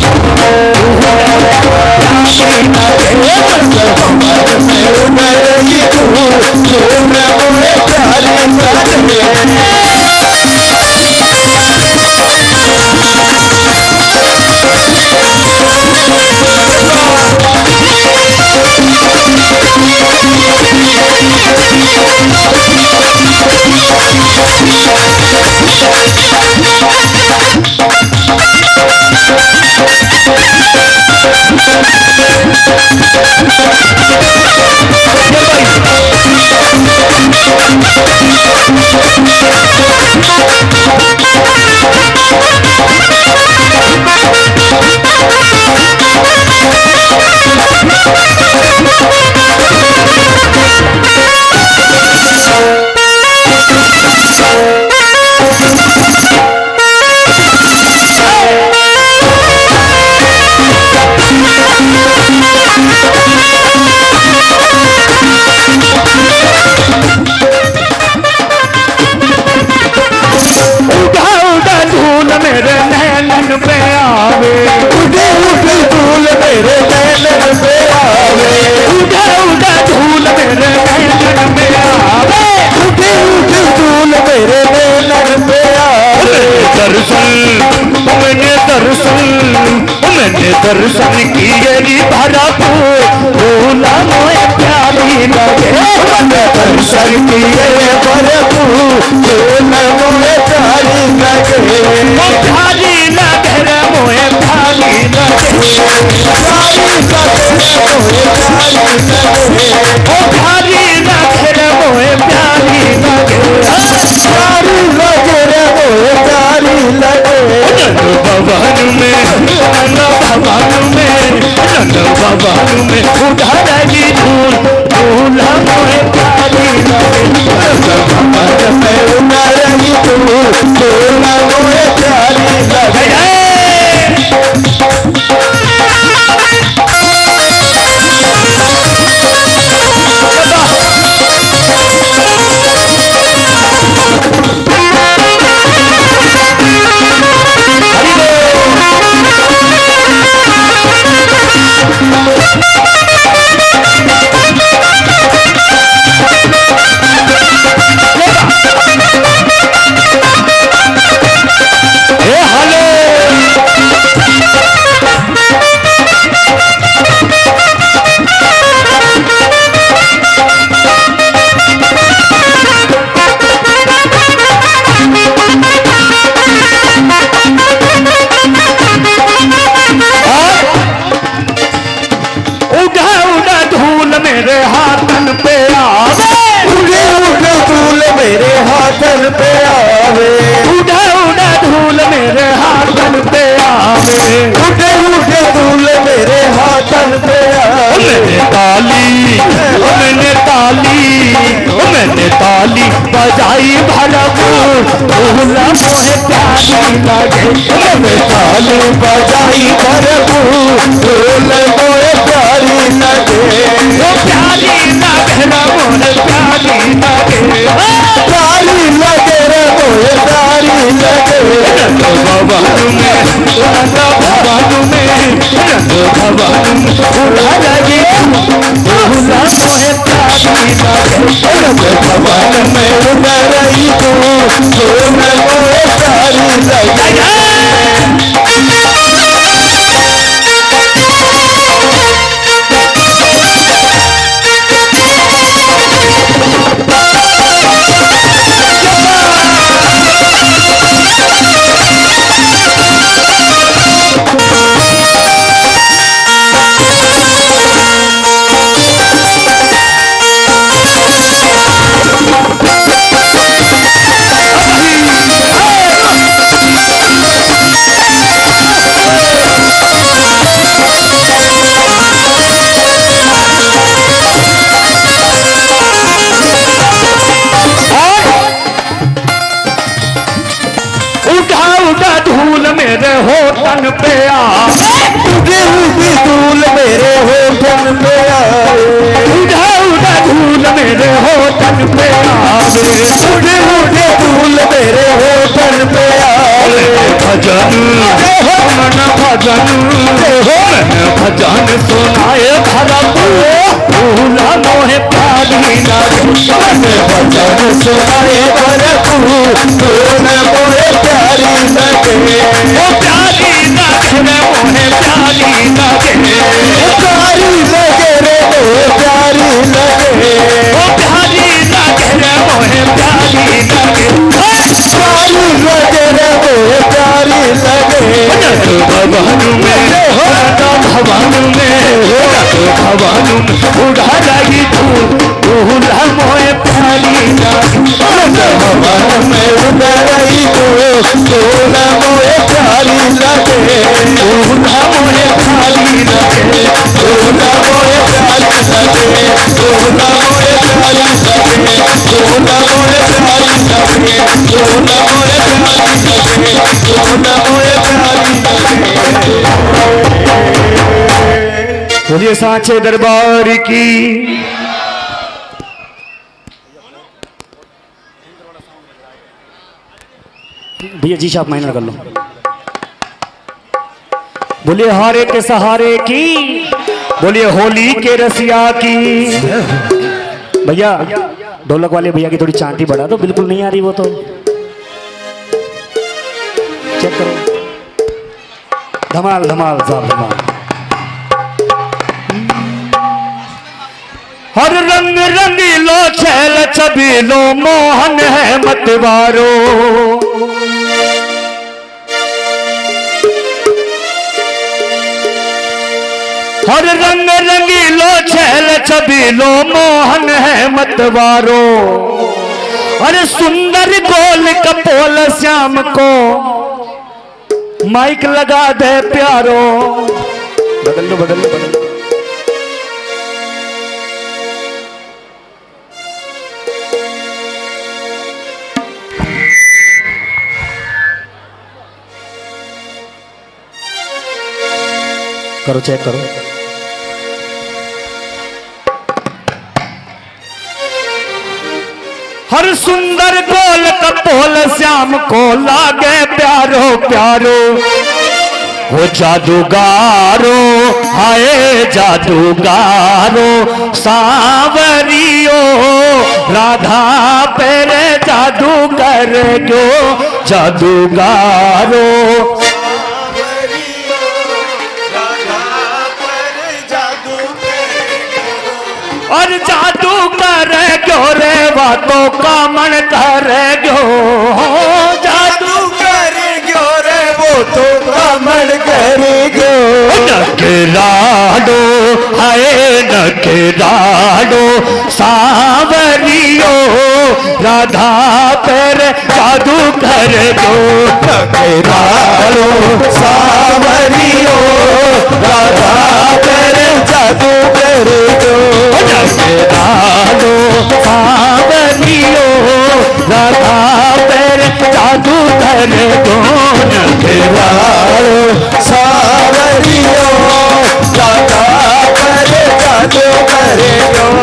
दर्शन किए नी भरपूर भूला मोए प्यारी लगे दर्शन किए भरपूर भूला मोए प्यारी लगे प्यारी लगे रे मोए प्यारी लगे प्यारी लगे रे मोए प्यारी लगे प्यारी लगे रे मोए प्यारी लगे भवन में भवन में उधारी धूल भूला मोए प्यारी लगे भवन में उधारी धूल भूला मोए प्यारी लगे मेरे हाथन पे आवे उड़े उड़े धूल मेरे हाथन पे आवे उड़े उड़े धूल मेरे हाथन पे आवे उड़े उड़े धूल मेरे हाथन पे आवे मैंने ताली बजाई भरपूर भूला मोहे प्यारी लगे मैंने ताली बजाई भरपूर भूला मोहे प्यारी लगे प्यारी लगे रे मोहे प्यारी लगे प्यारी लगे रे मोहे प्यारी लगे भवन में उधारी भूला मोहे प्यारी लगे भवन में उधारी भूला मोहे प्यारी लगे धूल मेरे होठन पे आवे उड़े उड़े धूल मेरे होठन पे आवे उड़ा उड़ा धूल मेरे होठन पे आवे उड़े उड़े धूल मेरे होठन पे आवे भजन मन भजन भजन सुनाए भरपूर भूला मोहे प्यारी लगे भजन सुनाए भरपूर भूला मोहे प्यारी लगे ओ प्यारी लगे रे मोहे प्यारी लगे प्यारी लगे रे मोहे प्यारी लगे ओ प्यारी लगे रे मोहे प्यारी लगे प्यारी लगे रे मोहे प्यारी लगे भवन में हवानु उड़ा रही तू दूल्हा मोए प्यारी लागे हवानु में उड़ा रही तू दूल्हा मोए प्यारी लागे दूल्हा मोए प्यारी लागे दूल्हा मोए प्यारी लागे दूल्हा मोए प्यारी लागे दूल्हा मोए प्यारी लागे दूल्हा मोए प्यारी लागे दूल्हा मोए प्यारी लागे। बोलिए सांचे दरबार की। भैया जी आप माइनर कर लो। बोलिए हारे के सहारे की, बोलिए होली के रसिया की। भैया ढोलक वाले भैया की थोड़ी चांटी बढ़ा दो, बिल्कुल नहीं आ रही वो तो। चेक करो, धमाल धमाल साहब धमाल। हर रंग रंगीलो छैल छबीलो मोहन है मतवारो। हर रंग रंगीलो छैल छबीलो मोहन है मतवारो। अरे सुंदर गोल कपोल श्याम को माइक लगा दे प्यारो। बदल लो बदल लो बदल लो। करो चेक करो। हर सुंदर गोल कपोल श्याम को लागे प्यारो प्यारो। हो जादूगारो हाय जादूगारो सांवरियो राधा पेरे जादू कर गयो जादूगारो। और जादू करे क्यों रे बातों का मन करे क्यों। जादू करे क्यों रे वो तो का मन करे क्यों। नकराडो हाय नकराडो सांवरियो राधा पर जादू करे क्यों। नकराडो सांवरियो राधा पर जादू करे क्यों। नकराडो सांवरियो राधा पर जादू करे क्यों। नकराडो सांवरियो राधा पर जादू करे क्यों।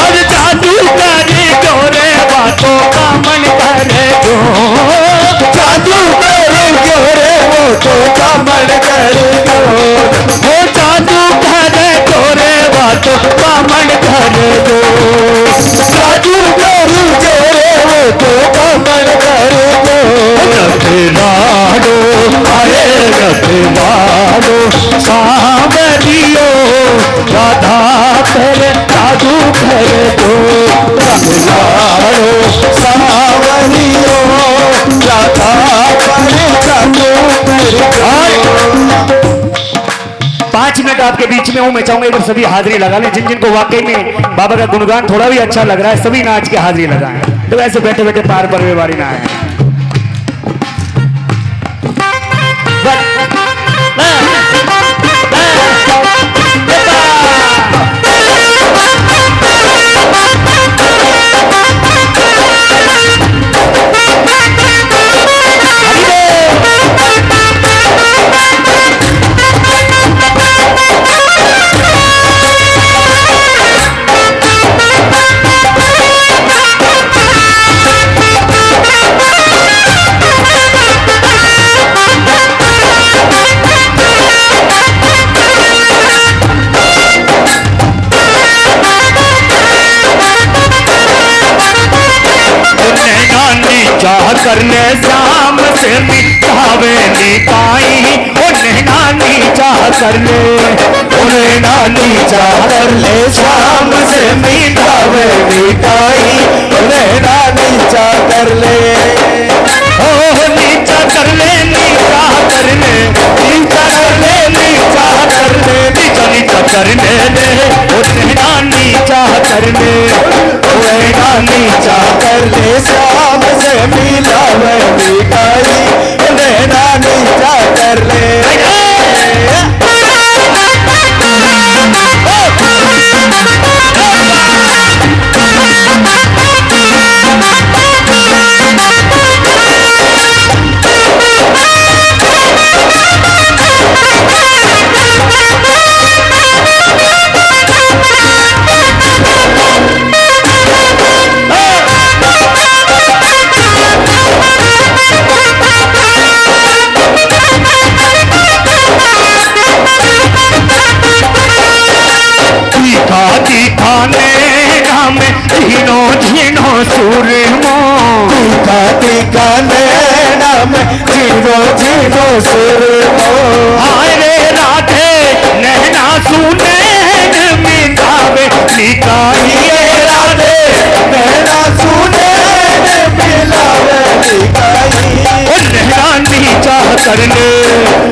और जादू करे क्यों रे बातों का मन करे क्यों। जादू करे क्यों रे वो तो का मन करे क्यों। वो जादू करे क्यों रे बातों का मन करे क्यों। जादू करे क्यों रे वो तो का मन करे क्यों। नकराडो अरे नकराडो सांवरियो राधा पर जादू करे क्यों। नकराडो सांवरियो राधा पर जादू करे क्यों। 5 मिनट आपके बीच में हूं, मैं चाहूंगा एक बार सभी हाजिरी लगा लें। जिन जिनको वाकई में बाबा का गुणगान थोड़ा भी अच्छा लग रहा है सभी नाच के हाजिरी लगाएं। तो ऐसे बैठे बैठे पार पर बारी ना आए। करने शाम से मिटावे नी पाई। उन्हें नानी चाह कर ले उन्हें नानी चाह कर ले शाम से मिटावे नी पाई। उन्हें नानी चाह कर ले ओ नीचा कर ले नीचा कर ले नीचा कर ले नीचा कर ले नीचा नीचा करने दे, ओ नैनानी चाह करने, ओ नैनानी चाह करने, श्याम से मिलावे मिठाई, ओ नैनानी चाह करने। झीनो झीनो सुरमो, टीका टीका नैना में झीनो झीनो सुरमो, हाय रे राधे नैना सुने मिलावे टीकाई, रे राधे नैना सुने मिलावे टीकाई, ओ नैनानी चाह करने,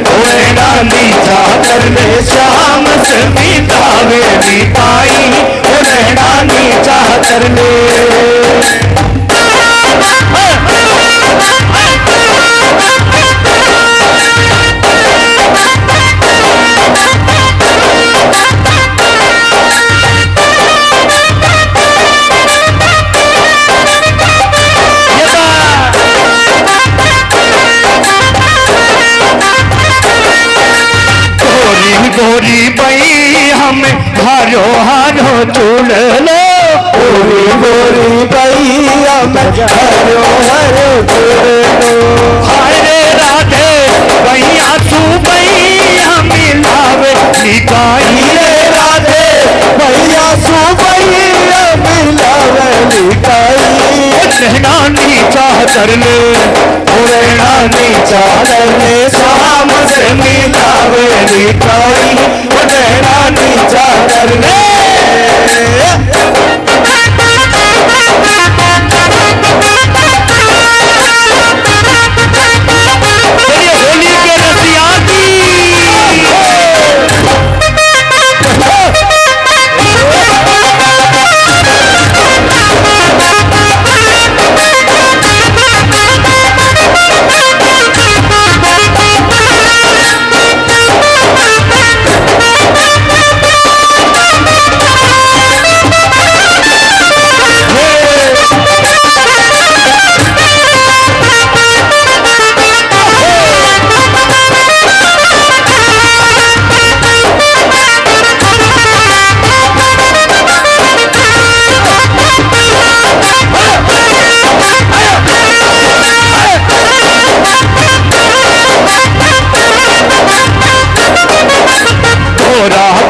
ओ नैनानी चाह करने, श्याम से मिलावे टीकाई, ओ नैनानी चाह करने। गोरी बई हमें हारो हारो चूल लो, गोरी गोरी बई हमें हारो हारो चूल लो, हाय रे राधे भैया तू बई हमें लावे निकाई, रे राधे भैया तू बई हमें लावे निकाई, नैनानी चाह करने, नैनानी चाह करने, शाम से मिलावे निकाई, नैनानी चाह करने। होली के रसिया की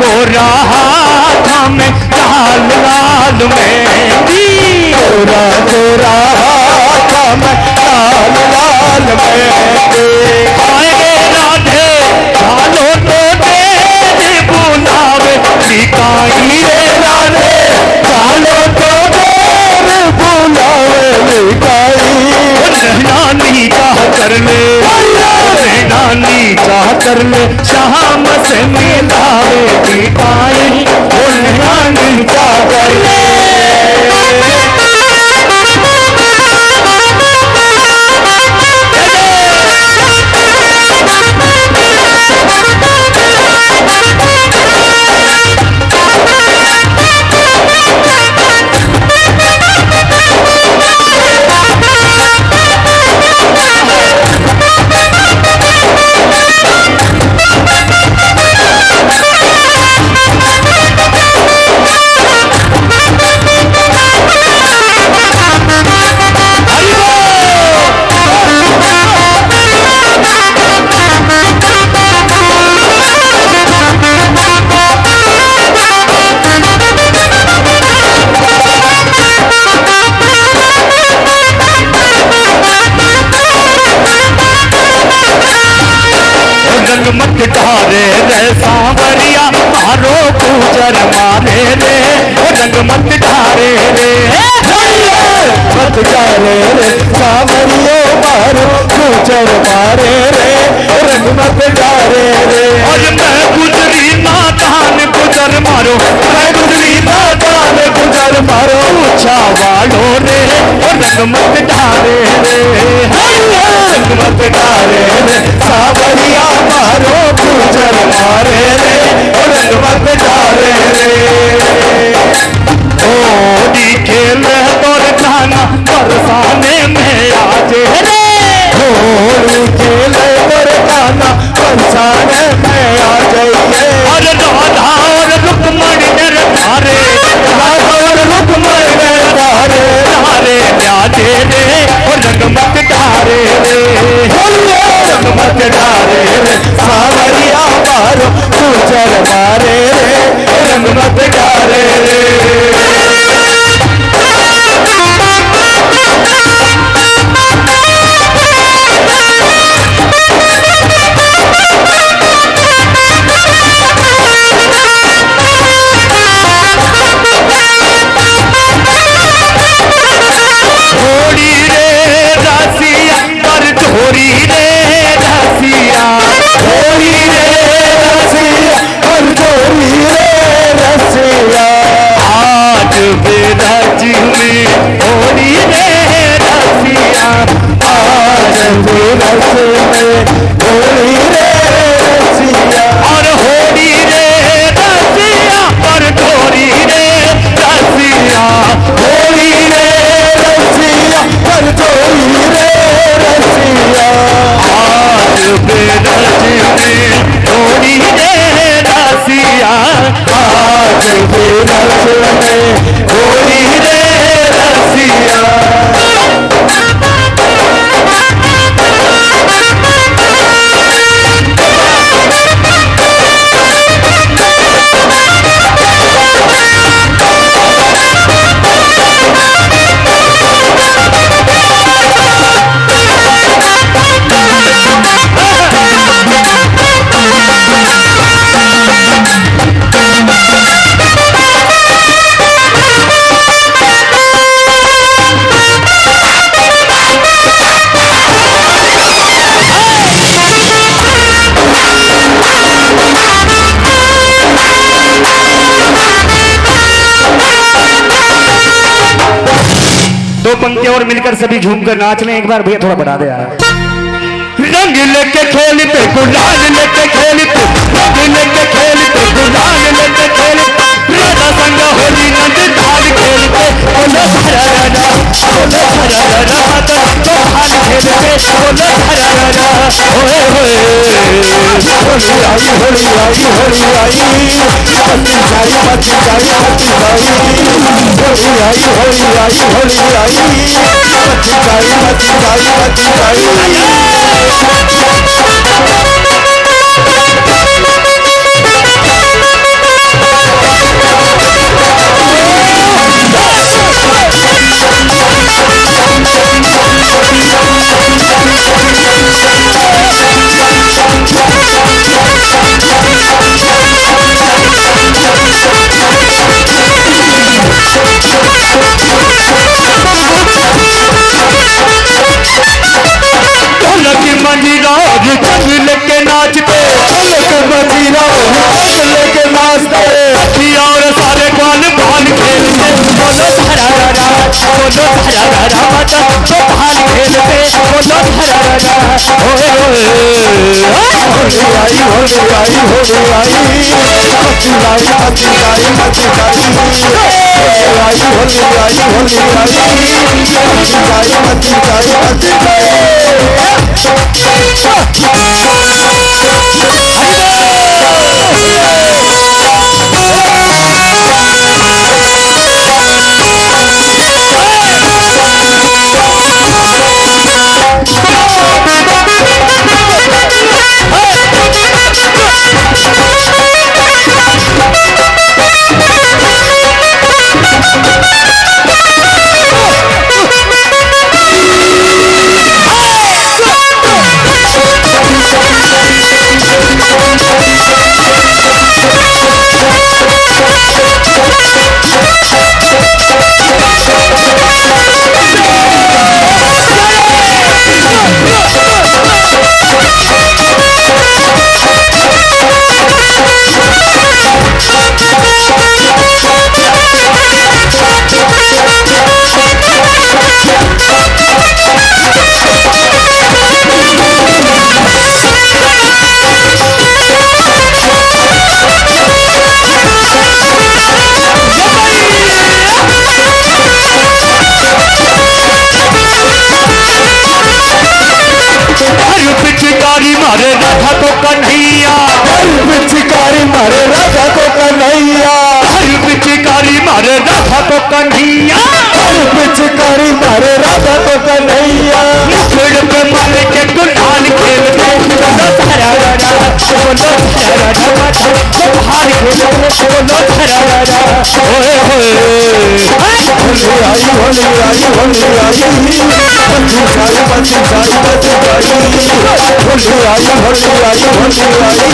गोरा हाथ में लाल लाल मेहंदी, गोरा गोरा हाथ में लाल लाल मेहंदी, हाय रे राधे चालो तो तेरे बुलावे निकाई, रे राधे चालो तो तेरे बुलावे निकाई, नैनानी चाह करने, नैनानी चाह करने, शाम से मिलावे निकाई, नैनानी चाह करने। मत ढारे रे सांवरिया मारो पूजर मारे रे, रंग मत ढारे रे, मत ढारे रे सांवरियो मारो पूजर मारे रे, रंग मत ढारे रे, और मैं गुजरी नादान गुजर मारो गुजरी दादा ने गुजर मारो ऊंचा वालो रे और रंग मत ढारे रे रंग मत डारे रे सावरिया मारो गुजर मारे रे रंग मत डारे रे होली खेल तोर खाना बरसाने में आज रे होली खेले तोरे खाना बरसाने में आ जाइए और राधा और रुक्मणी नर धारे और रुकमर तारे धारे प्याजे रे और रंग मत ढारे रे रंग मत डारे रे सावरिया मारो गुजर मारे रे रंग मत डारे रे थोड़ी रे दासिया पर थोड़ी रे दासिया थोड़ी रे रसिया और थोड़ी रे रसिया आज बेराज में थोड़ी रे दासिया आज भी रस में थोड़ी रे रसिया और होली रे दासिया पर थोड़ी रे दासिया थोड़ी रे रसिया और थोड़ी रे रसिया आज बेराज में थोड़ी रे दासिया आज भी रस में थोड़ी रे रसिया दो पंक्तियां और मिलकर सभी झूमकर नाच लें एक बार भैया थोड़ा बढ़ा दे यार रंग लेके खेलते गुलाल लेके खेलते रंग लेके खेलते गुलाल लेके खेलते राधा संग होली नंद ढाल खेलते बोलो हरा राजा बोलो हरा राजा माता तो ढाल खेलते बोलो हरा राजा ओए होए होली आई होली आई होली आई पति जाई पति जाई पति जाई होली आई होली आई होली आई पति जाई पति जाई पति जाई ढोलक मंजीरा रंग लेके नाचते ढोलक मंजीरा रंग लेके नाचते हथिया और सारे ग्वाल भाल खेलते बोलो हरा राजा बोलो हरा राजा माता तो भाल खेलते बोलो हरा राजा ओए ओए होली आई होली आई होली आई पति जाई पति जाई पति जाई होली आई होली आई होली आई पति जाई पति जाई पति जाई पिचकारी मारे राधा को कन्हैया, हर पिचकारी मारे राधा को कन्हैया, हर पिचकारी मारे राधा को कन्हैया। मुकुट पे मार के गुलाल खेलते बोलो धरारा, बोलो धरारा, बाहर खेलते बोलो धरारा। ओए होए होली आई होली आई होली आई, बच्ची जाई बच्ची जाई बच्ची जाई। होली आई होली आई होली आई,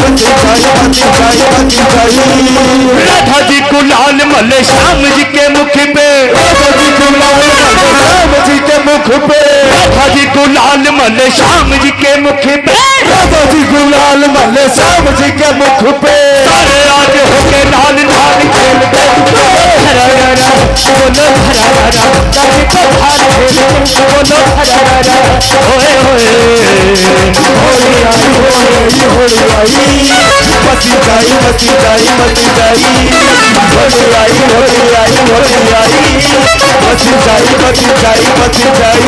बच्ची जाई बच्ची जाई बच्ची जाई। राधा जी गुलाल मले श्याम जी के मुख पे, राधा जी गुलाल मले श्याम जी के मुख पे, राधा जी गुलाल मले श्याम जी के मुख पे, राधा जी गुलाल मले श्याम जी के मुख पे। सारे आज होके लाल लाल खेलते धरारा, बोलो धरारा, जाके को हार खेलते बोलो धरारा। ओए होए होली आई होली आई, बच्ची जाई बच्ची जाई बच्ची जाई। होली आई होली आई होली आई, बच्ची जाई बच्ची जाई बच्ची जाई।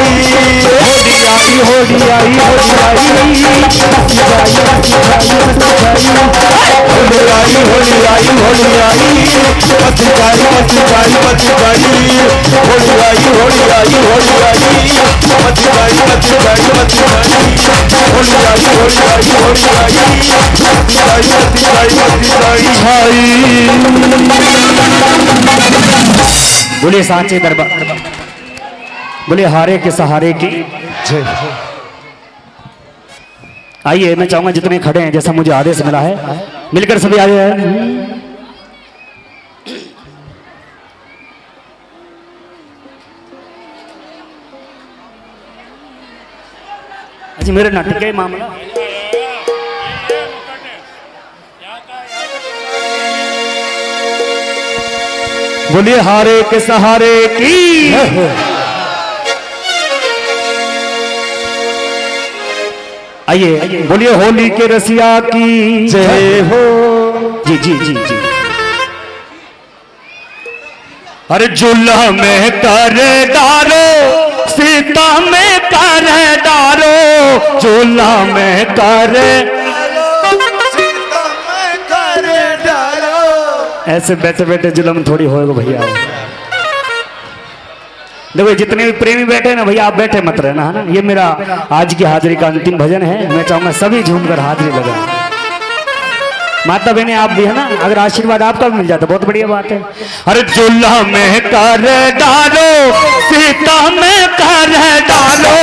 होली आई होली आई होली आई, बच्ची जाई बच्ची जाई बच्ची जाई। होली आई होली आई होली आई, बच्ची जाई बच्ची जाई बच्ची जाई। होली आई होली आई होली आई, बच्ची जाई बच्ची जाई बच्ची जाई। होली आई होली आई होली आई, बच्ची जाई बच्ची जाई बच्ची जाई। बोले सांचे दरबार, बोले हारे के सहारे की। आइए मैं चाहूंगा जितने खड़े हैं, जैसा मुझे आदेश मिला है, मिलकर सभी आए हैं। अच्छा मेरे नाटक का ही मामला। बोलिए हारे के सहारे की। आइए बोलिए होली के रसिया की जय हो। जी जी जी जी। अरे झूला में कर डारो, सीता में कर डारो, झूला में कर। ऐसे बैठे बैठे जुलम थोड़ी होएगा भैया। देखो जितने भी प्रेमी बैठे हैं ना भैया, आप बैठे मत रहना, है ना। ये मेरा आज की हाजिरी का अंतिम भजन है। मैं चाहूंगा सभी झूमकर हाजिरी लगाएं। माता बहने आप भी है ना, अगर आशीर्वाद आपका भी मिल जाता बहुत बढ़िया बात है। अरे झूला में कर डालो, सीता में कर डालो,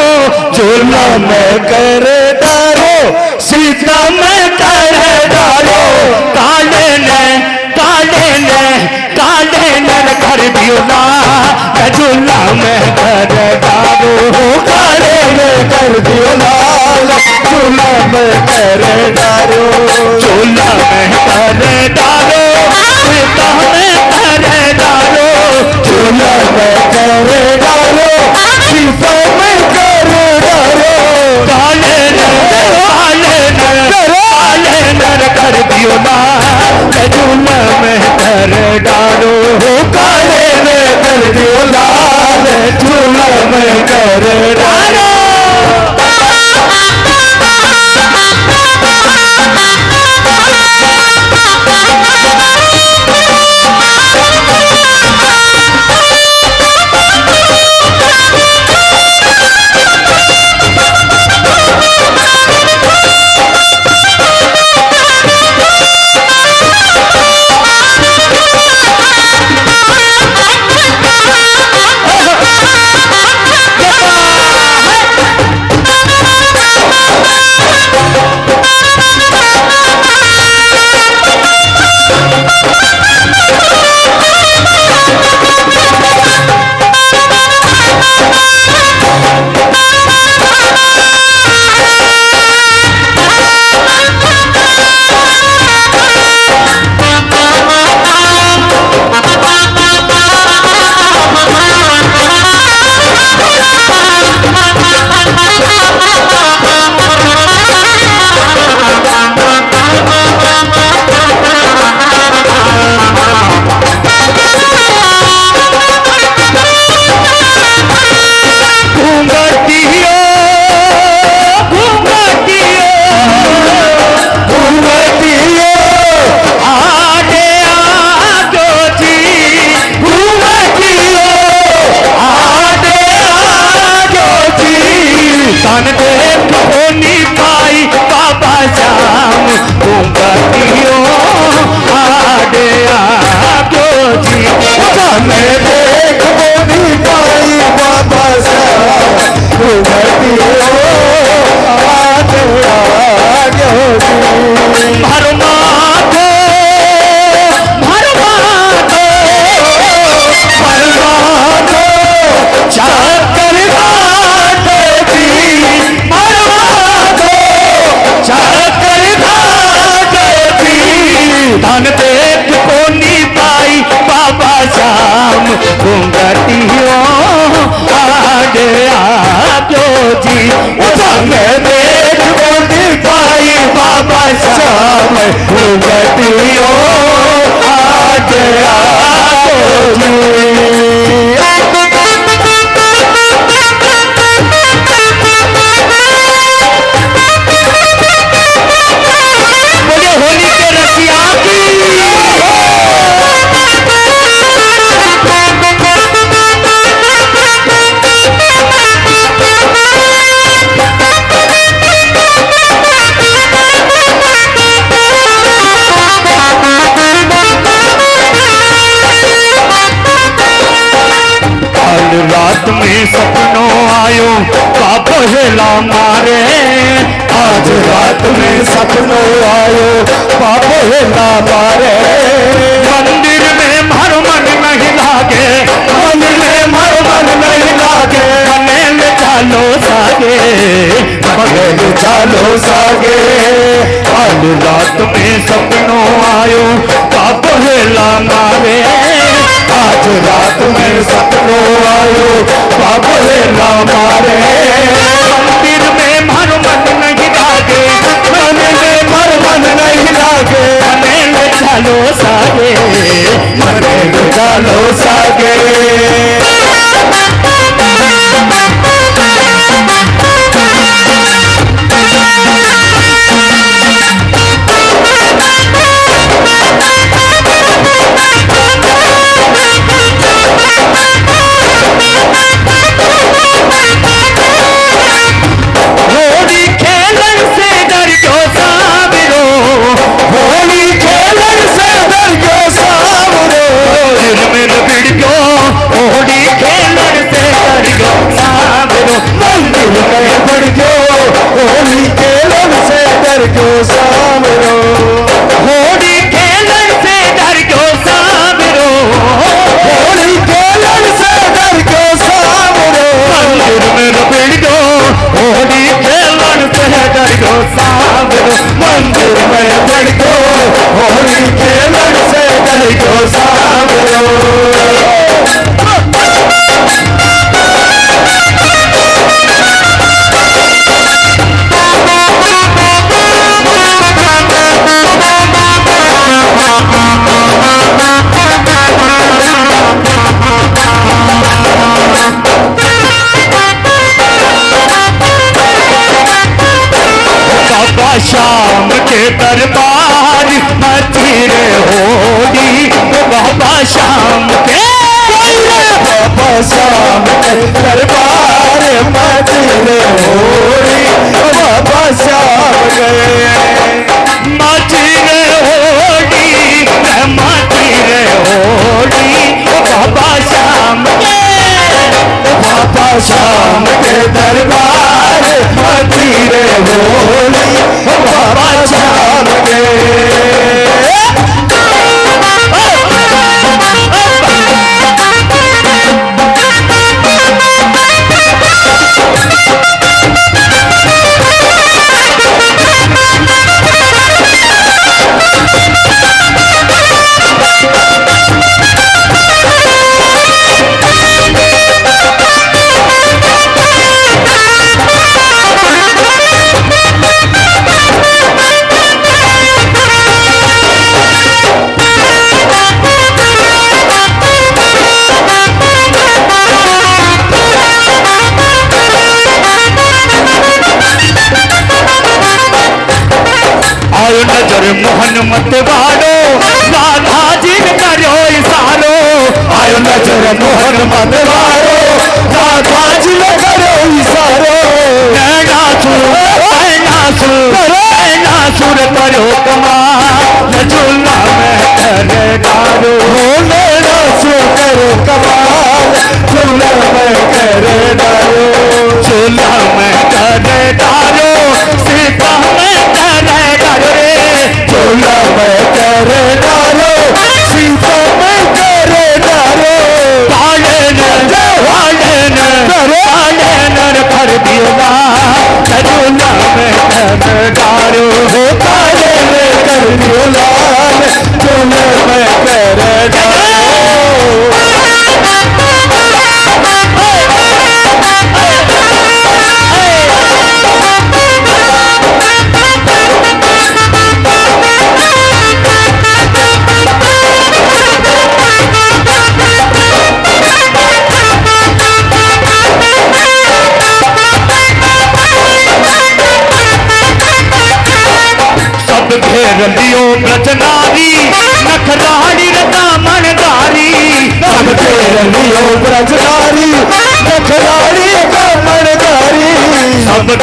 झूला में कर डालो, सीता में कर डालो। काले ने कर दियो ना, झूला में कर डालो, काले ने कर दियो ना, झूला में कर डालो, झूला में कर डालो, सीता में कर डालो, झूला में कर डालो, सीता में कर डालो। काले नर कर दियो ना, झूला में कर डालो, काले ने कर दियो ना, झूला में कर डालो। जी संग देख बोली भाई बाबा श्याम भगतियो आज आओ जी। बोले होली के रसिया की कल रात में सपनों आयो बाबो हेला मारे आज रात में सपनों आयो बाबो हेला मारे मंदिर में मारो मन नहीं लागे मंदिर में मारो मन नहीं लागे मने में चालो सागे मगन चालो सागे कल रात में सपनों आयो बाबो हेला मारे आज रात में सपनों आयो बाबो हेला मारे मंदिर में मारो मन नहीं लागे मंदिर में मारो मन नहीं लागे मने में चालो सागे मगन चालो सागे होली खेलन से डर गयो साबिरो होली खेलन से डर गयो सावरो दिल में बिड़ गयो होली खेलन से डर गयो साबिरो मंदिर में बढ़ गयो होली खेलन से डर गयो सावरो होली खेलन से डर गयो साबिरो होली खेलन से डर गयो सावरो मंदिर में बिड़ गयो होली खेलन से डर गयो साबिरो मंदिर में बढ़ गयो होली खेलन से डर गयो सावरो बाबा शाम के दरबार मची रे होली बाबा शाम के बाबा श्याम के दरबार मचले होली बाबा श्याम गए मची रे होली मची रे होली बाबा शाम के बाबा श्याम के दरबार मचले होली बाबा श्याम गए आयो नजर मोहन मत वालो राधा जी ने करो इशारो आयो नजर मोहन मत वारो राधा जी ने करो इशारो नैना सुर करो कमाल झूला में करे डालो नैना सुर करो कमाल झूला में करे डालो झूला में करे डालो सीता में करे डालो रे झूला में करे डालो सीता में करे डालो काले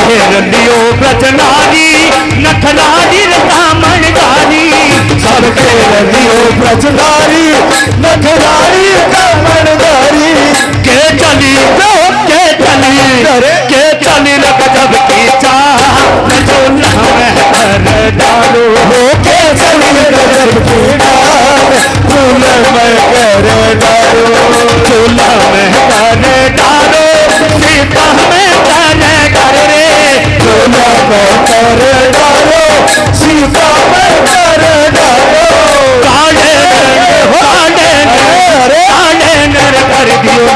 घेर लियो ब्रजनारी नखनारी कामणदारी सब घेर लियो ब्रजनारी नखनारी कामणदारी के चली लग जब की चाह झूला में कर डालो हो के चली नजर की डाल फूल में कर डालो झूला में कर डालो सीता में कर रे झूला में कर डालो सीता में कर डालो काले नर कर दियो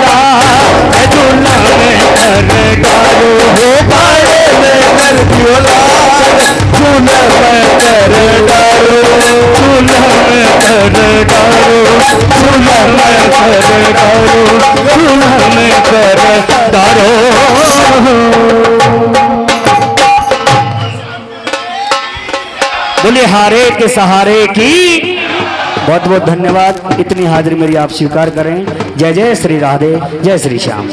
झूला में कर डालो हो काले नर दियो लाल फूल में कर डालो झूला में कर डालो झूला में कर डालो झूला में कर डालो। बोले हारे के सहारे की बहुत बहुत धन्यवाद। इतनी हाजिरी मेरी आप स्वीकार करें। जय जय श्री राधे, जय श्री श्याम।